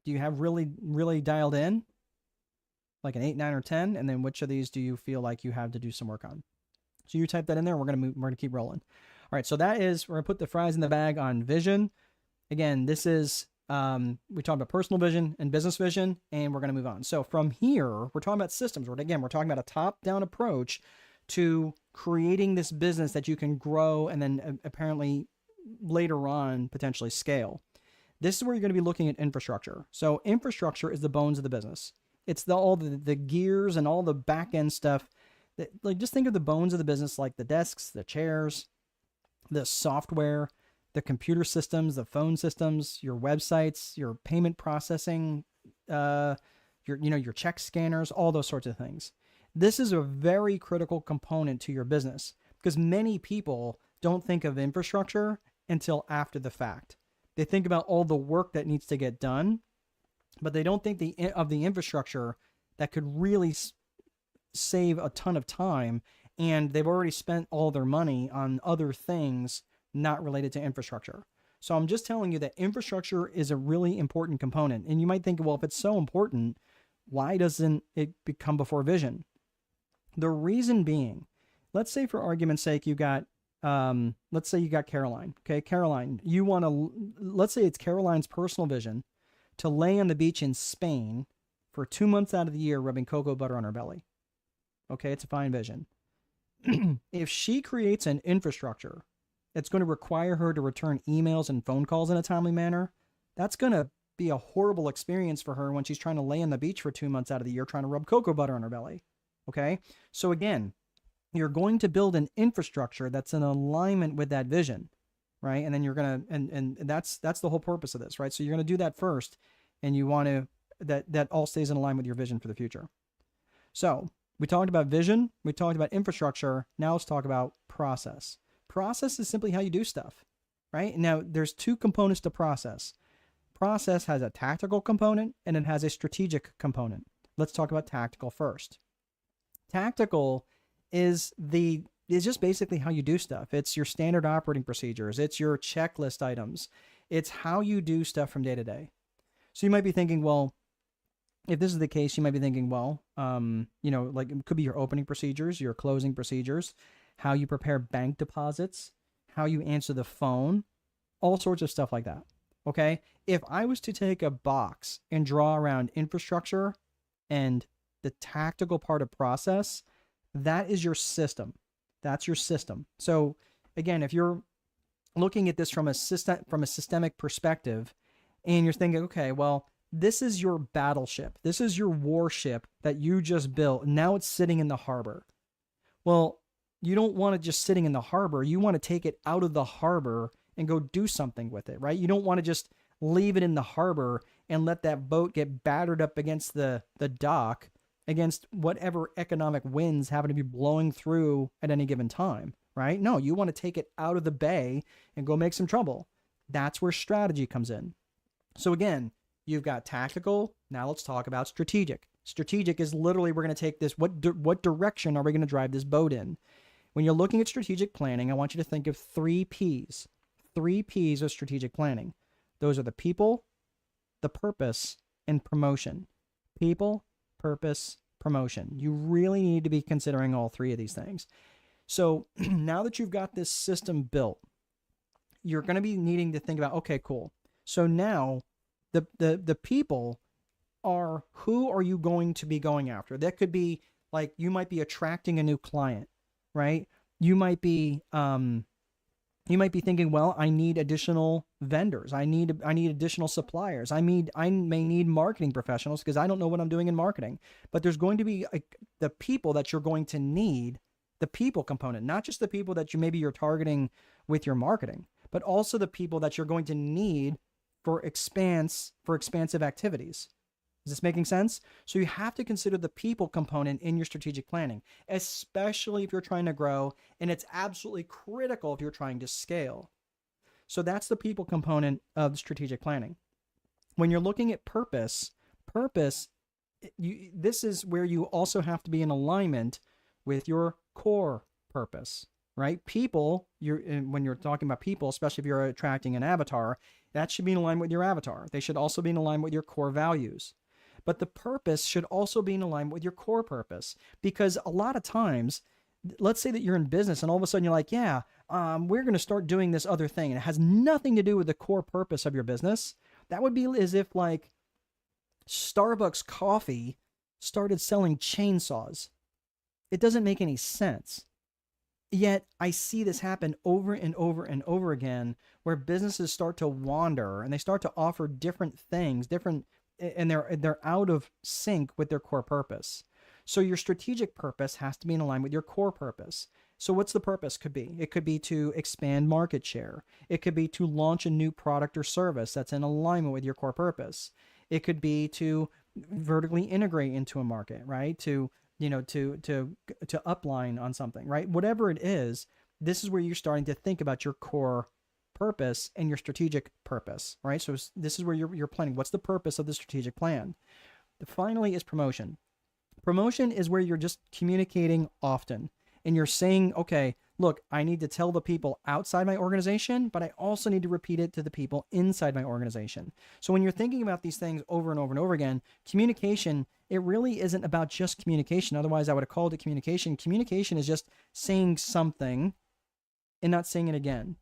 Speaker 1: do you have really, really dialed in? Like an 8, 9, or 10? And then which of these do you feel like you have to do some work on? So you type that in there. We're going to keep rolling. All right. So that is, we're going to put the fries in the bag on vision. Again, this is, we talked about personal vision and business vision, and we're going to move on. So from here, we're talking about systems. We're talking about a top-down approach to creating this business that you can grow and then apparently later on potentially scale. This is where you're going to be looking at infrastructure. So infrastructure is the bones of the business. It's all the gears and all the back end stuff. Like, just think of the bones of the business, like the desks, the chairs, the software, the computer systems, the phone systems, your websites, your payment processing, your check scanners, all those sorts of things. This is a very critical component to your business because many people don't think of infrastructure until after the fact. They think about all the work that needs to get done, but they don't think of the infrastructure that could really save a ton of time, and they've already spent all their money on other things not related to infrastructure. So I'm just telling you that infrastructure is a really important component. And you might think, well, if it's so important, why doesn't it come before vision? The reason being, let's say for argument's sake, let's say you got Caroline. Okay, Caroline, let's say it's Caroline's personal vision to lay on the beach in Spain for 2 months out of the year, rubbing cocoa butter on her belly. Okay, it's a fine vision. If she creates an infrastructure it's going to require her to return emails and phone calls in a timely manner, that's going to be a horrible experience for her when she's trying to lay on the beach for 2 months out of the year trying to rub cocoa butter on her belly. Okay? So again, you're going to build an infrastructure that's in alignment with that vision, right? And then you're going to, and that's the whole purpose of this, right? So you're going to do that first, and you want to, that all stays in line with your vision for the future. So we talked about vision, we talked about infrastructure. Now let's talk about process. Process is simply how you do stuff, right? Now there's 2 components to process. Process has a tactical component and it has a strategic component. Let's talk about tactical first. Tactical is just basically how you do stuff. It's your standard operating procedures. It's your checklist items. It's how you do stuff from day to day. So you might be thinking, well, if this is the case, you might be thinking, well, like it could be your opening procedures, your closing procedures, how you prepare bank deposits, how you answer the phone, all sorts of stuff like that. Okay. If I was to take a box and draw around infrastructure and the tactical part of process, that is your system. That's your system. So again, if you're looking at this from a systemic perspective and you're thinking, okay, well, this is your battleship. This is your warship that you just built. Now it's sitting in the harbor. Well, you don't want it just sitting in the harbor. You want to take it out of the harbor and go do something with it, right? You don't want to just leave it in the harbor and let that boat get battered up against the dock against whatever economic winds happen to be blowing through at any given time, right? No, you want to take it out of the bay and go make some trouble. That's where strategy comes in. So again, you've got tactical. Now let's talk about strategic. Strategic is literally, we're going to take this, what direction are we going to drive this boat in? When you're looking at strategic planning, I want you to think of 3 Ps. 3 Ps of strategic planning. Those are the people, the purpose, and promotion. People, purpose, promotion. You really need to be considering all 3 of these things. So now that you've got this system built, you're going to be needing to think about, okay, cool. So now the people are, who are you going to be going after? That could be like, you might be attracting a new client, right? You might be, You might be thinking, well, I need additional vendors. I need additional suppliers. I may need marketing professionals because I don't know what I'm doing in marketing. But there's going to be the people that you're going to need, the people component, not just the people that you're targeting with your marketing, but also the people that you're going to need for expansive activities. Is this making sense? So you have to consider the people component in your strategic planning, especially if you're trying to grow, and it's absolutely critical if you're trying to scale. So that's the people component of strategic planning. When you're looking at purpose, this is where you also have to be in alignment with your core purpose, right? People, when you're talking about people, especially if you're attracting an avatar, that should be in alignment with your avatar. They should also be in alignment with your core values. But the purpose should also be in alignment with your core purpose, because a lot of times, let's say that you're in business and all of a sudden you're like, yeah, we're going to start doing this other thing, and it has nothing to do with the core purpose of your business. That would be as if like Starbucks coffee started selling chainsaws. It doesn't make any sense. Yet I see this happen over and over and over again, where businesses start to wander and they start to offer different things, and they're out of sync with their core purpose. So your strategic purpose has to be in alignment with your core purpose. So what's the purpose could be? It could be to expand market share. It could be to launch a new product or service that's in alignment with your core purpose. It could be to vertically integrate into a market, right? To upline on something, right? Whatever it is, this is where you're starting to think about your core purpose and your strategic purpose, right? So this is where you're planning. What's the purpose of the strategic plan? Finally is promotion. Promotion is where you're just communicating often and you're saying, okay, look, I need to tell the people outside my organization, but I also need to repeat it to the people inside my organization. So when you're thinking about these things over and over and over again, communication, it really isn't about just communication. Otherwise, I would have called it communication. Communication is just saying something and not saying it again.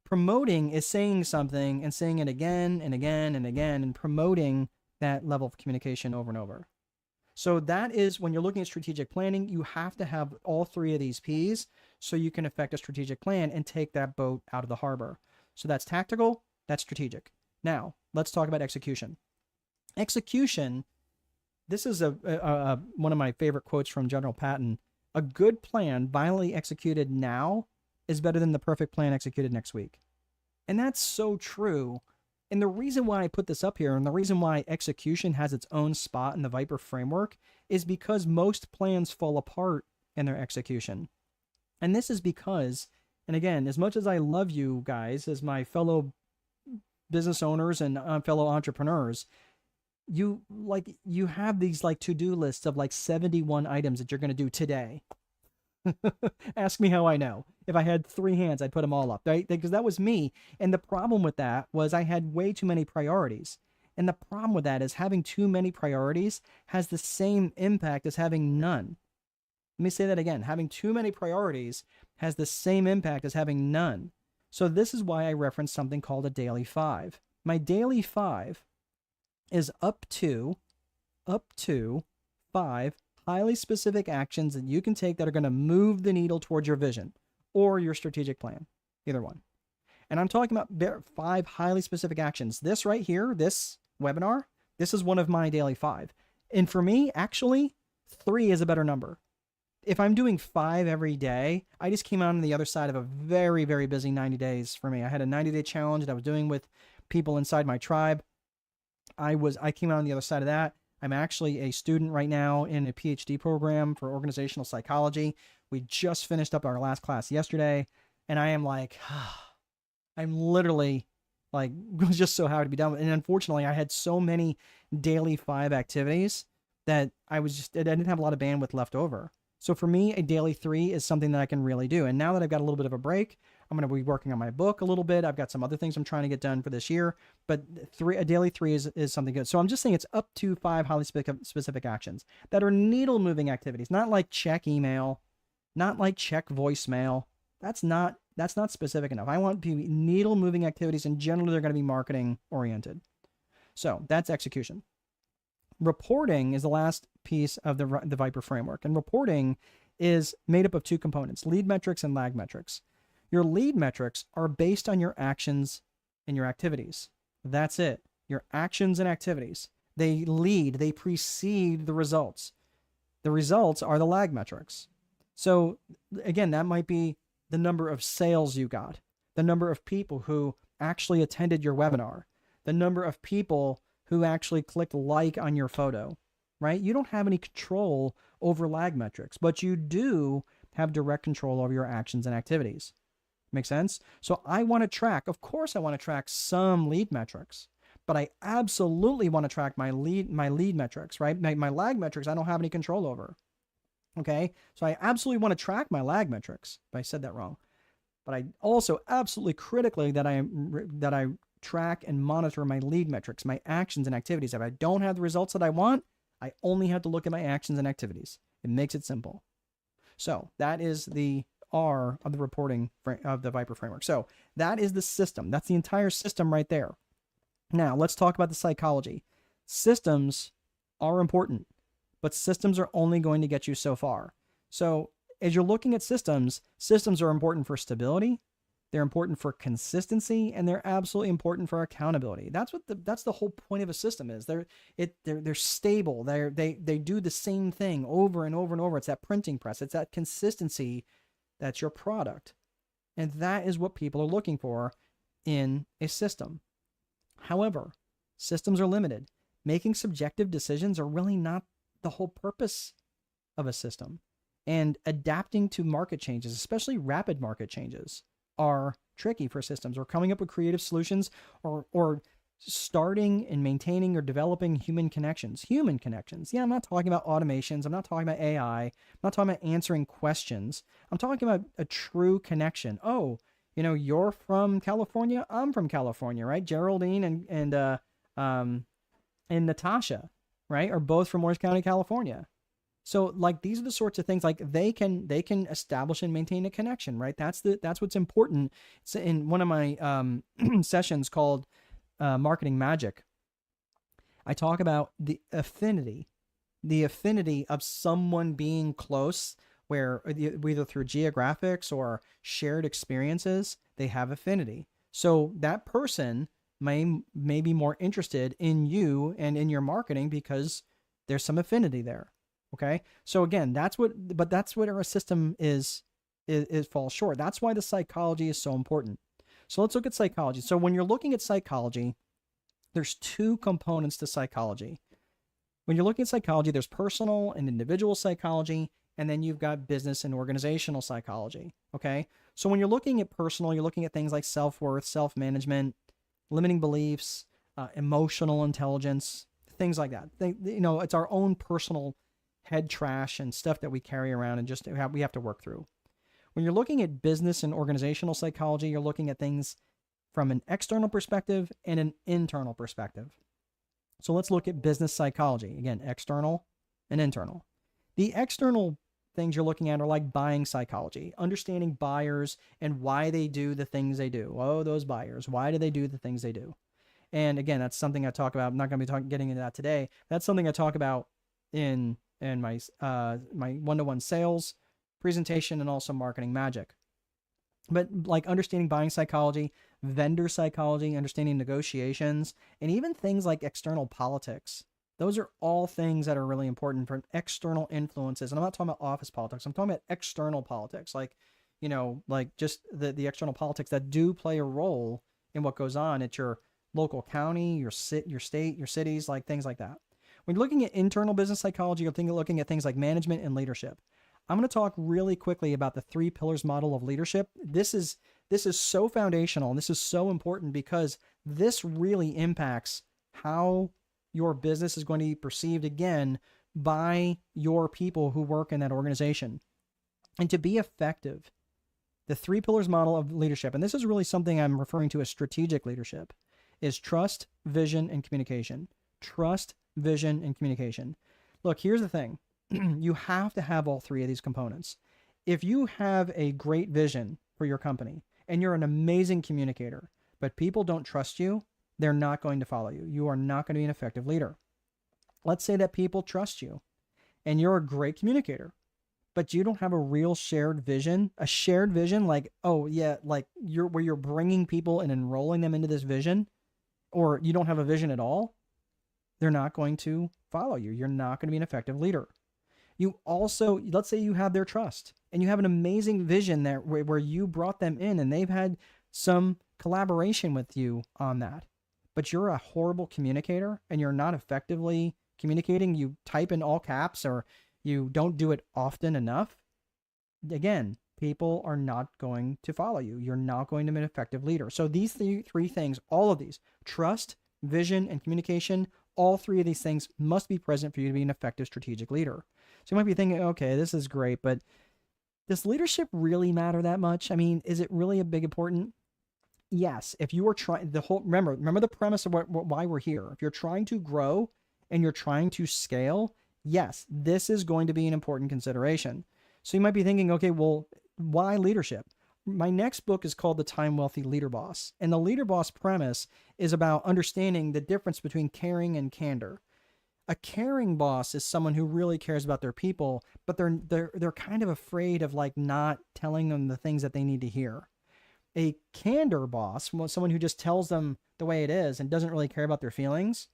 Speaker 1: Promoting is saying something and saying it again and again and again, and promoting that level of communication over and over. So that is, when you're looking at strategic planning, you have to have all three of these P's so you can affect a strategic plan and take that boat out of the harbor. So that's tactical, that's strategic. Now, let's talk about execution. Execution, this is one of my favorite quotes from General Patton. A good plan violently executed now is better than the perfect plan executed next week. And that's so true. And the reason why I put this up here, and the reason why execution has its own spot in the Viper framework, is because most plans fall apart in their execution. And this is because, and again, as much as I love you guys as my fellow business owners and fellow entrepreneurs, you have these like to-do lists of like 71 items that you're going to do today. Ask me how I know. If I had 3 hands, I'd put them all up, right? Because that was me. And the problem with that was I had way too many priorities. And the problem with that is having too many priorities has the same impact as having none. Let me say that again. Having too many priorities has the same impact as having none. So this is why I reference something called a daily 5. My daily 5 is up to 5 highly specific actions that you can take that are going to move the needle towards your vision or your strategic plan, either one. And I'm talking about 5 highly specific actions. This right here, this webinar, this is one of my daily 5. And for me, actually, 3 is a better number. If I'm doing 5 every day, I just came out on the other side of a very, very busy 90 days for me. I had a 90-day challenge that I was doing with people inside my tribe. I came out on the other side of that. I'm actually a student right now in a PhD program for organizational psychology. We just finished up our last class yesterday, and I am like, I'm literally like just so happy to be done with it. And unfortunately, I had so many daily 5 activities that I didn't have a lot of bandwidth left over. So for me, a daily 3 is something that I can really do. And now that I've got a little bit of a break, I'm going to be working on my book a little bit. I've got some other things I'm trying to get done for this year, but a daily 3 is something good. So I'm just saying it's up to 5 highly specific actions that are needle moving activities, not like check email, not like check voicemail. That's not specific enough. I want to be needle moving activities, and generally they're going to be marketing oriented. So that's execution. Reporting is the last piece of the Viper framework, and reporting is made up of 2 components, lead metrics and lag metrics. Your lead metrics are based on your actions and your activities. That's it. Your actions and activities. They lead, they precede the results. The results are the lag metrics. So again, that might be the number of sales you got, the number of people who actually attended your webinar, the number of people who actually clicked like on your photo, right? You don't have any control over lag metrics, but you do have direct control over your actions and activities. Make sense? So I want to track, of course I want to track some lead metrics, but I absolutely want to track my lead metrics, right? My lag metrics, I don't have any control over. Okay. So I absolutely want to track my lag metrics. But I said that wrong. But I also absolutely critically that I track and monitor my lead metrics, my actions and activities. If I don't have the results that I want, I only have to look at my actions and activities. It makes it simple. So that is the R of the reporting of the Viper framework. So that is the system. That's the entire system right there. Now let's talk about the psychology. Systems are important, but systems are only going to get you so far. So as you're looking at systems, systems are important for stability, they're important for consistency, and they're absolutely important for accountability. That's the whole point of a system is. They're stable. They do the same thing over and over and over. It's that printing press. It's that consistency that's your product. And that is what people are looking for in a system. However, systems are limited. Making subjective decisions are really not the whole purpose of a system. And adapting to market changes, especially rapid market changes, are tricky for systems, or coming up with creative solutions, or starting and maintaining or developing human connections. Yeah, I'm not talking about automations. I'm not talking about AI. I'm not talking about answering questions. I'm talking about a true connection. Oh, you're from California. I'm from California, right? Geraldine and Natasha, right, are both from Orange County, California. So like these are the sorts of things like they can establish and maintain a connection, right? That's what's important. So in one of my sessions called Marketing Magic, I talk about the affinity of someone being close, where either through geographics or shared experiences, they have affinity. So that person may be more interested in you and in your marketing because there's some affinity there. Okay. So again, that's what our system is falls short. That's why the psychology is so important. So let's look at psychology. So when you're looking at psychology, there's two components to psychology. When you're looking at psychology, there's personal and individual psychology, and then you've got business and organizational psychology. Okay. So when you're looking at personal, you're looking at things like self-worth, self-management, limiting beliefs, emotional intelligence, things like that. It's our own personal head trash and stuff that we carry around and just we have to work through. When you're looking at business and organizational psychology, you're looking at things from an external perspective and an internal perspective. So let's look at business psychology. Again, external and internal. The external things you're looking at are like buying psychology, understanding buyers and why they do the things they do. Oh, those buyers, why do they do the things they do? And again, that's something I talk about. I'm not going to be getting into that today. That's something I talk about in my one-to-one sales presentation and also Marketing Magic. But like understanding buying psychology, vendor psychology, understanding negotiations, and even things like external politics. Those are all things that are really important for external influences. And I'm not talking about office politics. I'm talking about external politics, like just the external politics that do play a role in what goes on at your local county, your state, your cities, like things like that. When you're looking at internal business psychology, you're looking at things like management and leadership. I'm going to talk really quickly about the 3 pillars model of leadership. This is so foundational, and this is so important because this really impacts how your business is going to be perceived again by your people who work in that organization. And to be effective, the 3 pillars model of leadership, and this is really something I'm referring to as strategic leadership, is trust, vision, and communication. Trust, vision, and communication. Look, here's the thing. You have to have all 3 of these components. If you have a great vision for your company and you're an amazing communicator, but people don't trust you, they're not going to follow you. You are not going to be an effective leader. Let's say that people trust you and you're a great communicator, but you don't have a real shared vision, like, oh yeah, like where you're bringing people and enrolling them into this vision, or you don't have a vision at all, they're not going to follow you. You're not going to be an effective leader. You also, let's say you have their trust and you have an amazing vision there where you brought them in and they've had some collaboration with you on that, but you're a horrible communicator and you're not effectively communicating. You type in all caps or you don't do it often enough. Again, people are not going to follow you. You're not going to be an effective leader. So these three things, all of these, trust, vision, and communication, all three of these things must be present for you to be an effective strategic leader. So you might be thinking, okay, this is great, but does leadership really matter that much? I mean, is it really a big important? Yes. If you are trying remember the premise of why we're here. If you're trying to grow and you're trying to scale, yes, this is going to be an important consideration. So you might be thinking, okay, well, why leadership? My next book is called The Time Wealthy Leader Boss. And the Leader Boss premise is about understanding the difference between caring and candor. A caring boss is someone who really cares about their people, but they're kind of afraid of like not telling them the things that they need to hear. A candor boss, someone who just tells them the way it is and doesn't really care about their feelings,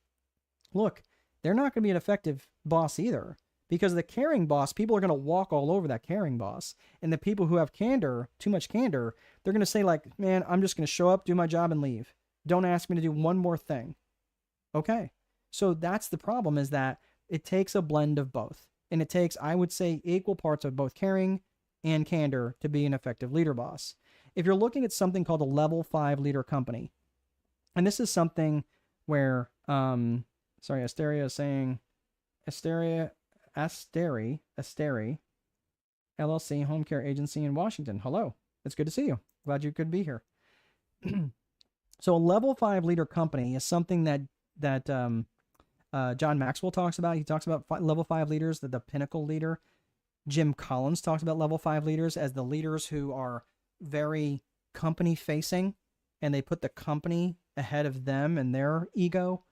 Speaker 1: look, they're not going to be an effective boss either, because the caring boss, people are going to walk all over that caring boss. And the people who have candor, too much candor, they're going to say like, man, I'm just going to show up, do my job and leave. Don't ask me to do one more thing. Okay. So that's the problem, is that it takes a blend of both. And it takes, I would say, equal parts of both caring and candor to be an effective leader boss. If you're looking at something called a level 5 leader company, and this is something where, Asteria is saying, Asteri, LLC, home care agency in Washington. Hello. It's good to see you. Glad you could be here. So a level 5 leader company is something that John Maxwell talks about. He talks about level 5 leaders, the pinnacle leader. Jim Collins talks about level 5 leaders as the leaders who are very company facing and they put the company ahead of them and their ego.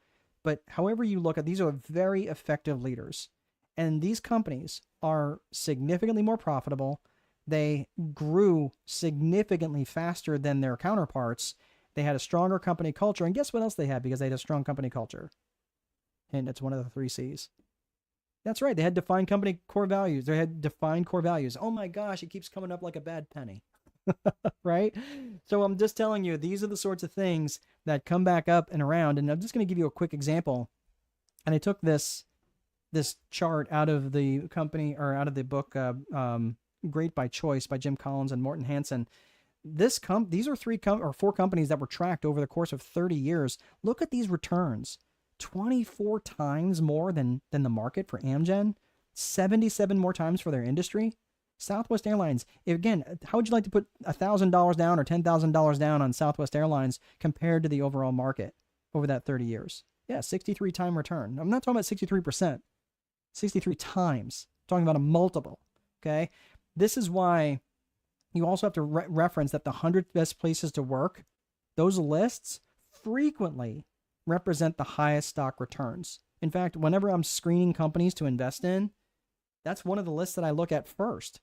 Speaker 1: But however you look at, these are very effective leaders. And these companies are significantly more profitable. They grew significantly faster than their counterparts. They had a stronger company culture. And guess what else they had? Because they had a strong company culture. And it's one of the 3 C's. That's right. They had defined company core values. They had defined core values. Oh my gosh, it keeps coming up like a bad penny. Right? So I'm just telling you, these are the sorts of things that come back up and around. And I'm just going to give you a quick example. And I took this chart out of the company, or out of the book, Great by Choice by Jim Collins and Morton Hansen. These are 4 companies that were tracked over the course of 30 years. Look at these returns. 24 times more than the market for Amgen, 77 more times for their industry. Southwest Airlines, again, how would you like to put $1,000 down or $10,000 down on Southwest Airlines compared to the overall market over that 30 years? Yeah, 63 time return. I'm not talking about 63%, 63 times. I'm talking about a multiple, okay? This is why you also have to reference that the 100 best places to work, those lists frequently represent the highest stock returns. In fact, whenever I'm screening companies to invest in, that's one of the lists that I look at first,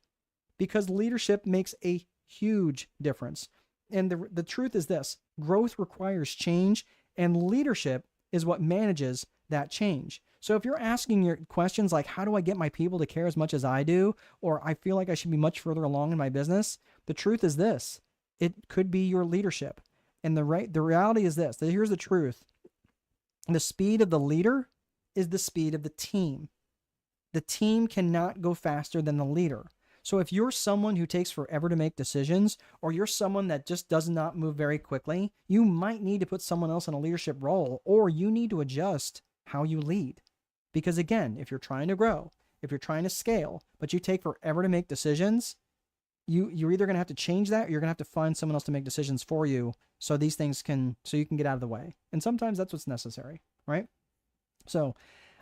Speaker 1: because leadership makes a huge difference. And the truth is this: growth requires change, and leadership is what manages that change. So if you're asking your questions like, how do I get my people to care as much as I do? Or I feel like I should be much further along in my business. The truth is this: it could be your leadership. And the reality is this: here's the truth. The speed of the leader is the speed of the team. The team cannot go faster than the leader. So if you're someone who takes forever to make decisions, or you're someone that just does not move very quickly, you might need to put someone else in a leadership role, or you need to adjust how you lead. Because again, if you're trying to grow, if you're trying to scale, but you take forever to make decisions, you're either going to have to change that, or you're going to have to find someone else to make decisions for you, so you can get out of the way. And sometimes that's what's necessary, right? So,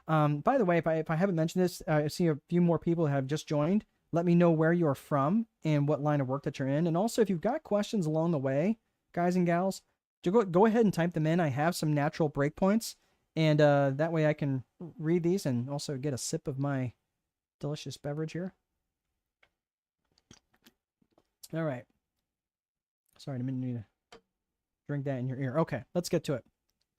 Speaker 1: by the way, if I haven't mentioned this, I see a few more people have just joined. Let me know where you're from and what line of work that you're in. And also, if you've got questions along the way, guys and gals, go ahead and type them in. I have some natural breakpoints, and that way I can read these and also get a sip of my delicious beverage here. All right. Sorry, I didn't need to drink that in your ear. Okay, let's get to it.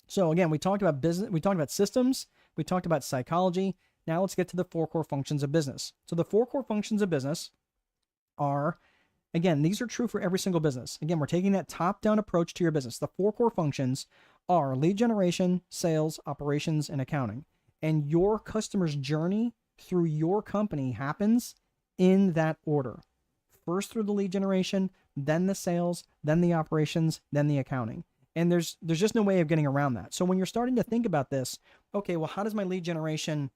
Speaker 1: So again, we talked about business, we talked about systems, we talked about psychology. Now let's get to the 4 core functions of business. So the 4 core functions of business are, again, these are true for every single business. Again, we're taking that top-down approach to your business. The 4 core functions are lead generation, sales, operations, and accounting. And your customer's journey through your company happens in that order. First through the lead generation, then the sales, then the operations, then the accounting. And there's just no way of getting around that. So when you're starting to think about this, okay, well, how does my lead generation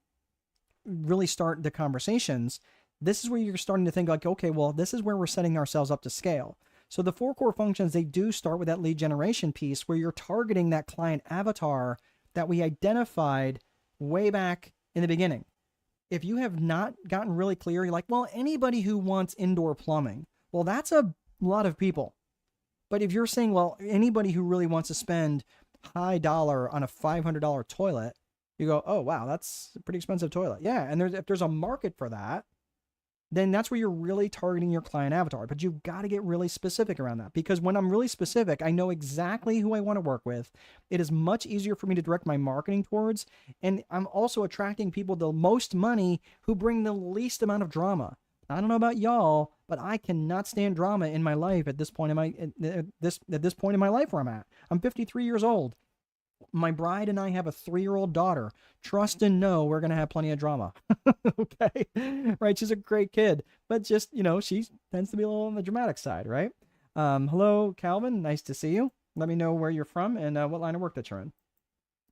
Speaker 1: really start the conversations? This is where you're starting to think like, okay, well, this is where we're setting ourselves up to scale. So the 4 core functions, they do start with that lead generation piece where you're targeting that client avatar that we identified way back in the beginning. If you have not gotten really clear, you're like, well, anybody who wants indoor plumbing, well, that's a lot of people. But if you're saying, well, anybody who really wants to spend high dollar on a $500 toilet, you go, oh, wow, that's a pretty expensive toilet. Yeah. And if there's a market for that, then that's where you're really targeting your client avatar. But you've got to get really specific around that, because when I'm really specific, I know exactly who I want to work with. It is much easier for me to direct my marketing towards. And I'm also attracting people the most money who bring the least amount of drama. I don't know about y'all, but I cannot stand drama in my life at this point in my life where I'm at. I'm 53 years old. My bride and I have a 3-year-old daughter. Trust and know we're going to have plenty of drama. Okay. Right. She's a great kid, but just, she tends to be a little on the dramatic side, right? Hello, Calvin. Nice to see you. Let me know where you're from and what line of work that you're in.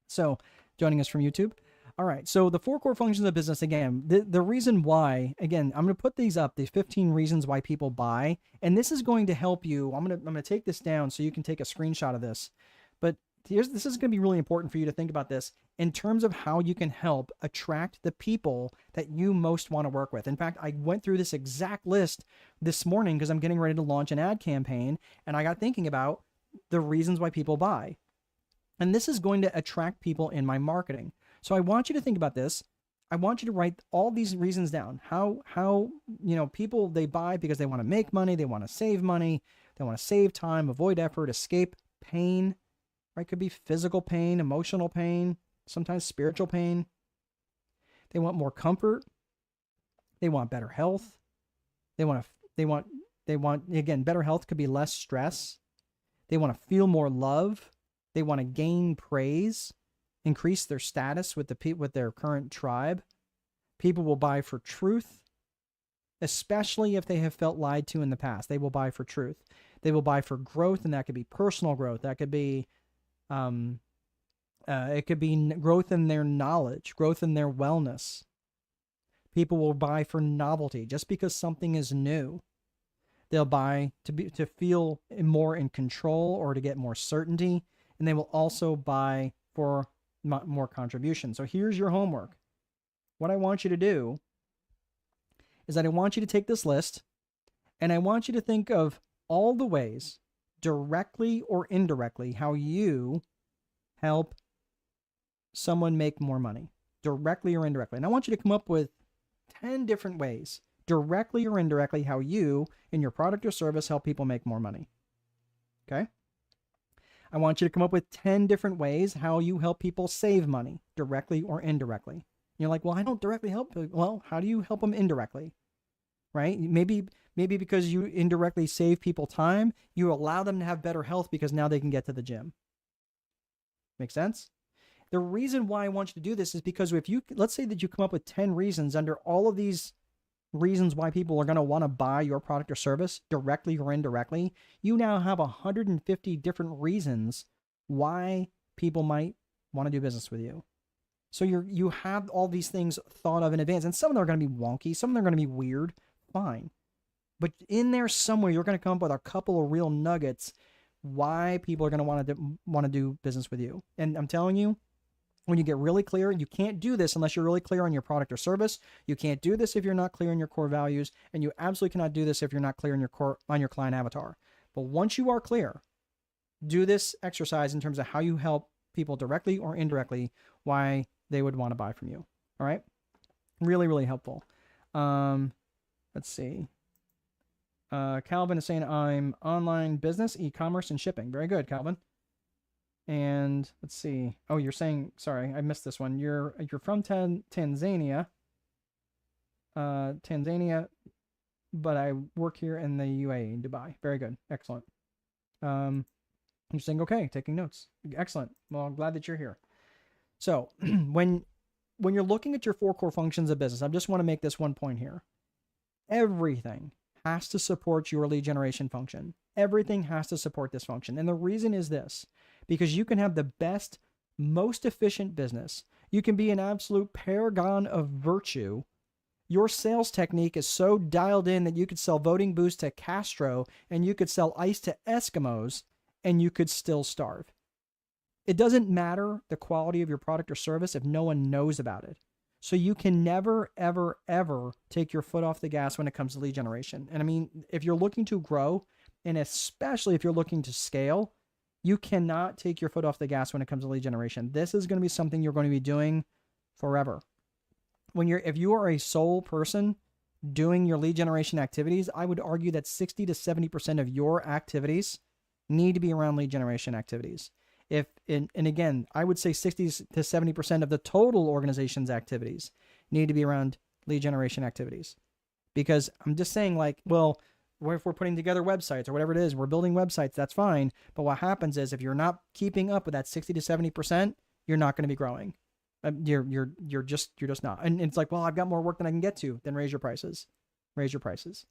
Speaker 1: So joining us from YouTube. All right. So the 4 core functions of business, again, the reason why, again, I'm going to put these up, the 15 reasons why people buy, and this is going to help you. I'm going to take this down so you can take a screenshot of this, but this is going to be really important for you to think about this in terms of how you can help attract the people that you most want to work with. In fact, I went through this exact list this morning because I'm getting ready to launch an ad campaign, and I got thinking about the reasons why people buy. And this is going to attract people in my marketing. So I want you to think about this. I want you to write all these reasons down. How people, they buy because they want to make money, they want to save money, they want to save time, avoid effort, escape pain. Right? Could be physical pain, emotional pain, sometimes spiritual pain. They want more comfort. They want better health. They want again, better health could be less stress. They want to feel more love. They want to gain praise, increase their status with their current tribe. People will buy for truth, especially if they have felt lied to in the past. They will buy for truth. They will buy for growth, and that could be personal growth. That could be it could be growth in their knowledge, growth in their wellness. People will buy for novelty just because something is new. They'll buy to feel more in control or to get more certainty, and they will also buy for more contribution. So here's your homework. What I want you to do is that I want you to take this list, and I want you to think of all the ways, directly or indirectly, how you help someone make more money, directly or indirectly. And I want you to come up with 10 different ways, directly or indirectly, how you, in your product or service, help people make more money. Okay? I want you to come up with 10 different ways how you help people save money, directly or indirectly. And you're like, well, I don't directly help. Well, how do you help them indirectly? Right? Maybe because you indirectly save people time, you allow them to have better health because now they can get to the gym. Make sense? The reason why I want you to do this is because let's say that you come up with 10 reasons under all of these reasons why people are going to want to buy your product or service directly or indirectly, you now have 150 different reasons why people might want to do business with you. So you have all these things thought of in advance, and some of them are going to be wonky, some of them are going to be weird, fine. But in there somewhere, you're going to come up with a couple of real nuggets why people are going to want to do business with you. And I'm telling you, when you get really clear, you can't do this unless you're really clear on your product or service. You can't do this if you're not clear on your core values, and you absolutely cannot do this if you're not clear on your client avatar. But once you are clear, do this exercise in terms of how you help people directly or indirectly, why they would want to buy from you. All right? Really, really helpful. Let's see. Calvin is saying I'm online business, e-commerce, and shipping. Very good, Calvin. And let's see. Oh, you're saying, sorry, I missed this one. You're from Tanzania. Tanzania, but I work here in the UAE, in Dubai. Very good. Excellent. You're saying, okay, taking notes. Excellent. Well, I'm glad that you're here. So when you're looking at your 4 core functions of business, I just want to make this one point here. Everything has to support your lead generation function. Everything has to support this function. And the reason is this, because you can have the best, most efficient business. You can be an absolute paragon of virtue. Your sales technique is so dialed in that you could sell voting booths to Castro and you could sell ice to Eskimos and you could still starve. It doesn't matter the quality of your product or service if no one knows about it. So you can never, ever, ever take your foot off the gas when it comes to lead generation. And I mean, if you're looking to grow, and especially if you're looking to scale, you cannot take your foot off the gas when it comes to lead generation. This is going to be something you're going to be doing forever. If you are a sole person doing your lead generation activities, I would argue that 60 to 70% of your activities need to be around lead generation activities. And again, I would say 60 to 70% of the total organization's activities need to be around lead generation activities. Because I'm just saying, like, well, if we're putting together websites or whatever it is, we're building websites, that's fine. But what happens is if you're not keeping up with that 60 to 70%, you're not going to be growing. You're just not. And it's like, well, I've got more work than I can get to. Then raise your prices. Raise your prices.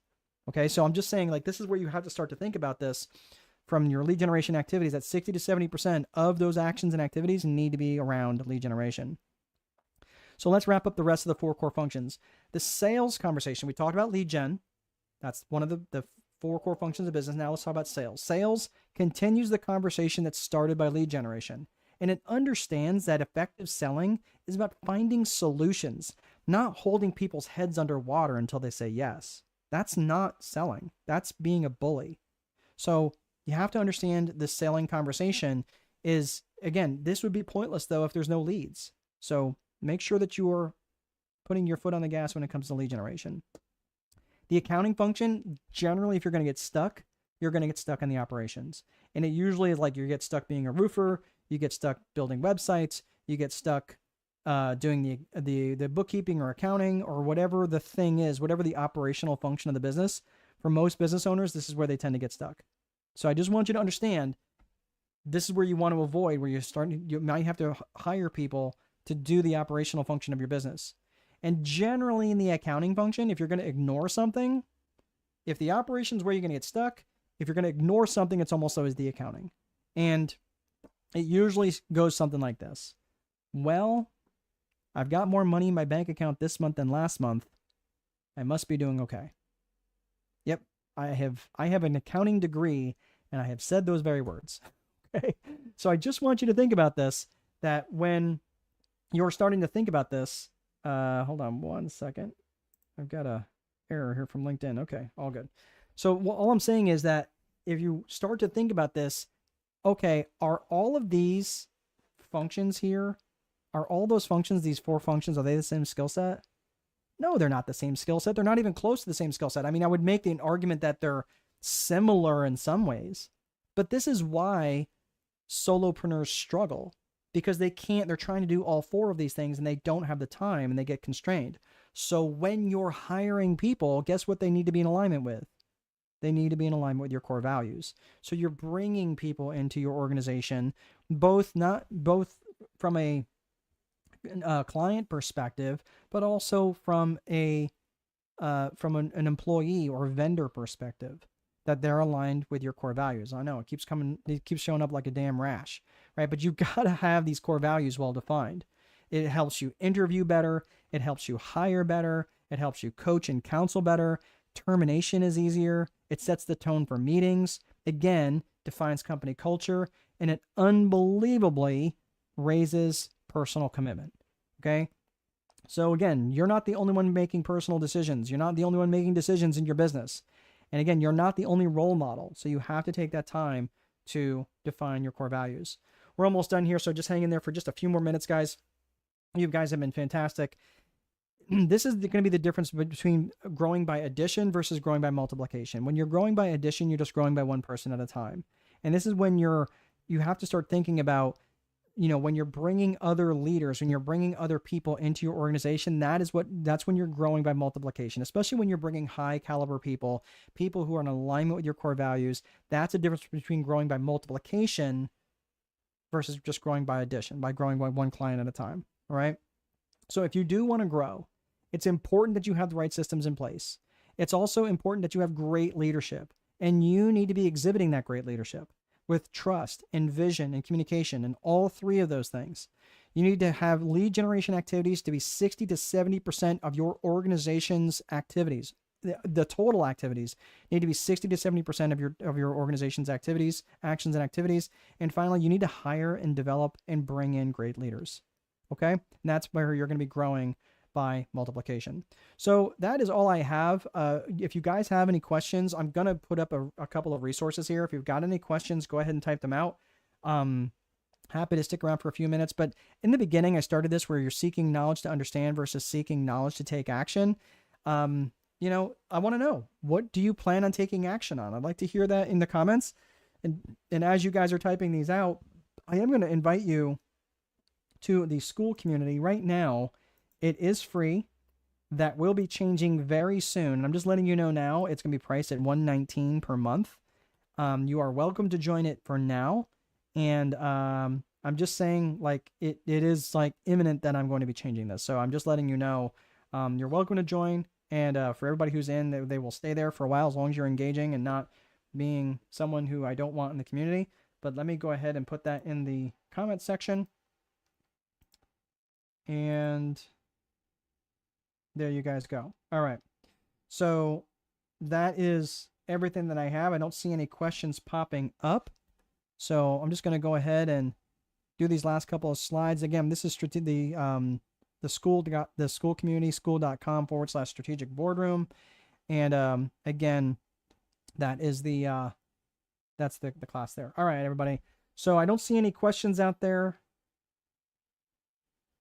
Speaker 1: Okay. So I'm just saying, like, this is where you have to start to think about this from your lead generation activities. That 60 to 70% of those actions and activities need to be around lead generation. So let's wrap up the rest of the 4 core functions. The sales conversation, we talked about lead gen. That's one of the 4 core functions of business. Now let's talk about sales. Sales continues the conversation that started by lead generation. And it understands that effective selling is about finding solutions, not holding people's heads underwater until they say yes. That's not selling. That's being a bully. So you have to understand the selling conversation is, again, this would be pointless though if there's no leads. So make sure that you are putting your foot on the gas when it comes to lead generation. The accounting function, generally, if you're going to get stuck, you're going to get stuck in the operations. And it usually is like you get stuck being a roofer, you get stuck building websites, you get stuck doing the bookkeeping or accounting or whatever the thing is, whatever the operational function of the business. For most business owners, this is where they tend to get stuck. So I just want you to understand, this is where you want to avoid, where you might have to hire people to do the operational function of your business. And generally in the accounting function, if you're going to ignore something, if the operations where you're going to get stuck, if you're going to ignore something, it's almost always the accounting. And it usually goes something like this. Well, I've got more money in my bank account this month than last month. I must be doing okay. Yep, I have an accounting degree and I have said those very words. Okay. So I just want you to think about this, that when you're starting to think about this, hold on one second. I've got a error here from LinkedIn. Okay, all good. So all I'm saying is that if you start to think about this, okay, are all of these functions here, are all those functions, these 4 functions, are they the same skill set? No, they're not the same skill set. They're not even close to the same skill set. I mean, I would make an argument that they're similar in some ways, but this is why solopreneurs struggle, because they're trying to do all 4 of these things and they don't have the time and they get constrained. So when you're hiring people, guess what they need to be in alignment with? They need to be in alignment with your core values. So you're bringing people into your organization, both from a client perspective, but also from an employee or vendor perspective, that they're aligned with your core values. I know it keeps showing up like a damn rash, right? But you got to have these core values well defined. It helps you interview better. It helps you hire better. It helps you coach and counsel better. Termination is easier. It sets the tone for meetings. Again, defines company culture, and it unbelievably raises personal commitment. Okay. So again, you're not the only one making personal decisions. You're not the only one making decisions in your business. And again, you're not the only role model. So you have to take that time to define your core values. We're almost done here. So just hang in there for just a few more minutes, guys. You guys have been fantastic. this is going to be the difference between growing by addition versus growing by multiplication. When you're growing by addition, you're just growing by one person at a time. And this is when you have to start thinking about, when you're bringing other leaders, when you're bringing other people into your organization, that's when you're growing by multiplication, especially when you're bringing high caliber people who are in alignment with your core values. That's the difference between growing by multiplication versus just growing by addition, by growing by one client at a time. All right. So if you do want to grow, it's important that you have the right systems in place. It's also important that you have great leadership, and you need to be exhibiting that great leadership with trust and vision and communication and all three of those things. You need to have lead generation activities to be 60 to 70% of your organization's activities. The total activities need to be 60 to 70% of your organization's activities, actions and activities. And finally, you need to hire and develop and bring in great leaders. Okay? And that's where you're going to be growing by multiplication. So that is all I have. If you guys have any questions, I'm going to put up a couple of resources here. If you've got any questions, go ahead and type them out. Happy to stick around for a few minutes. But in the beginning, I started this where you're seeking knowledge to understand versus seeking knowledge to take action. I want to know, what do you plan on taking action on? I'd like to hear that in the comments. And as you guys are typing these out, I am going to invite you to the school community right now. It is free. That will be changing very soon. And I'm just letting you know now, it's going to be priced at $119 per month. You are welcome to join it for now. And I'm just saying, like, it is like imminent that I'm going to be changing this. So I'm just letting you know, you're welcome to join. And for everybody who's in, they will stay there for a while as long as you're engaging and not being someone who I don't want in the community. But let me go ahead and put that in the comment section. And there you guys go. All right. So that is everything that I have. I don't see any questions popping up. So I'm just going to go ahead and do these last couple of slides. Again, this is the school community, school.com/strategic boardroom. And again, that is that's the class there. All right, everybody. So I don't see any questions out there.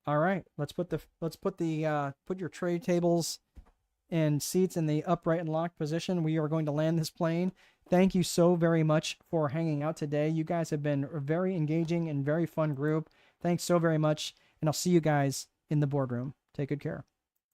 Speaker 1: All right, put your tray tables and seats in the upright and locked position. We are going to land this plane. Thank you so very much for hanging out today. You guys have been a very engaging and very fun group. Thanks so very much, and I'll see you guys in the boardroom. Take good care.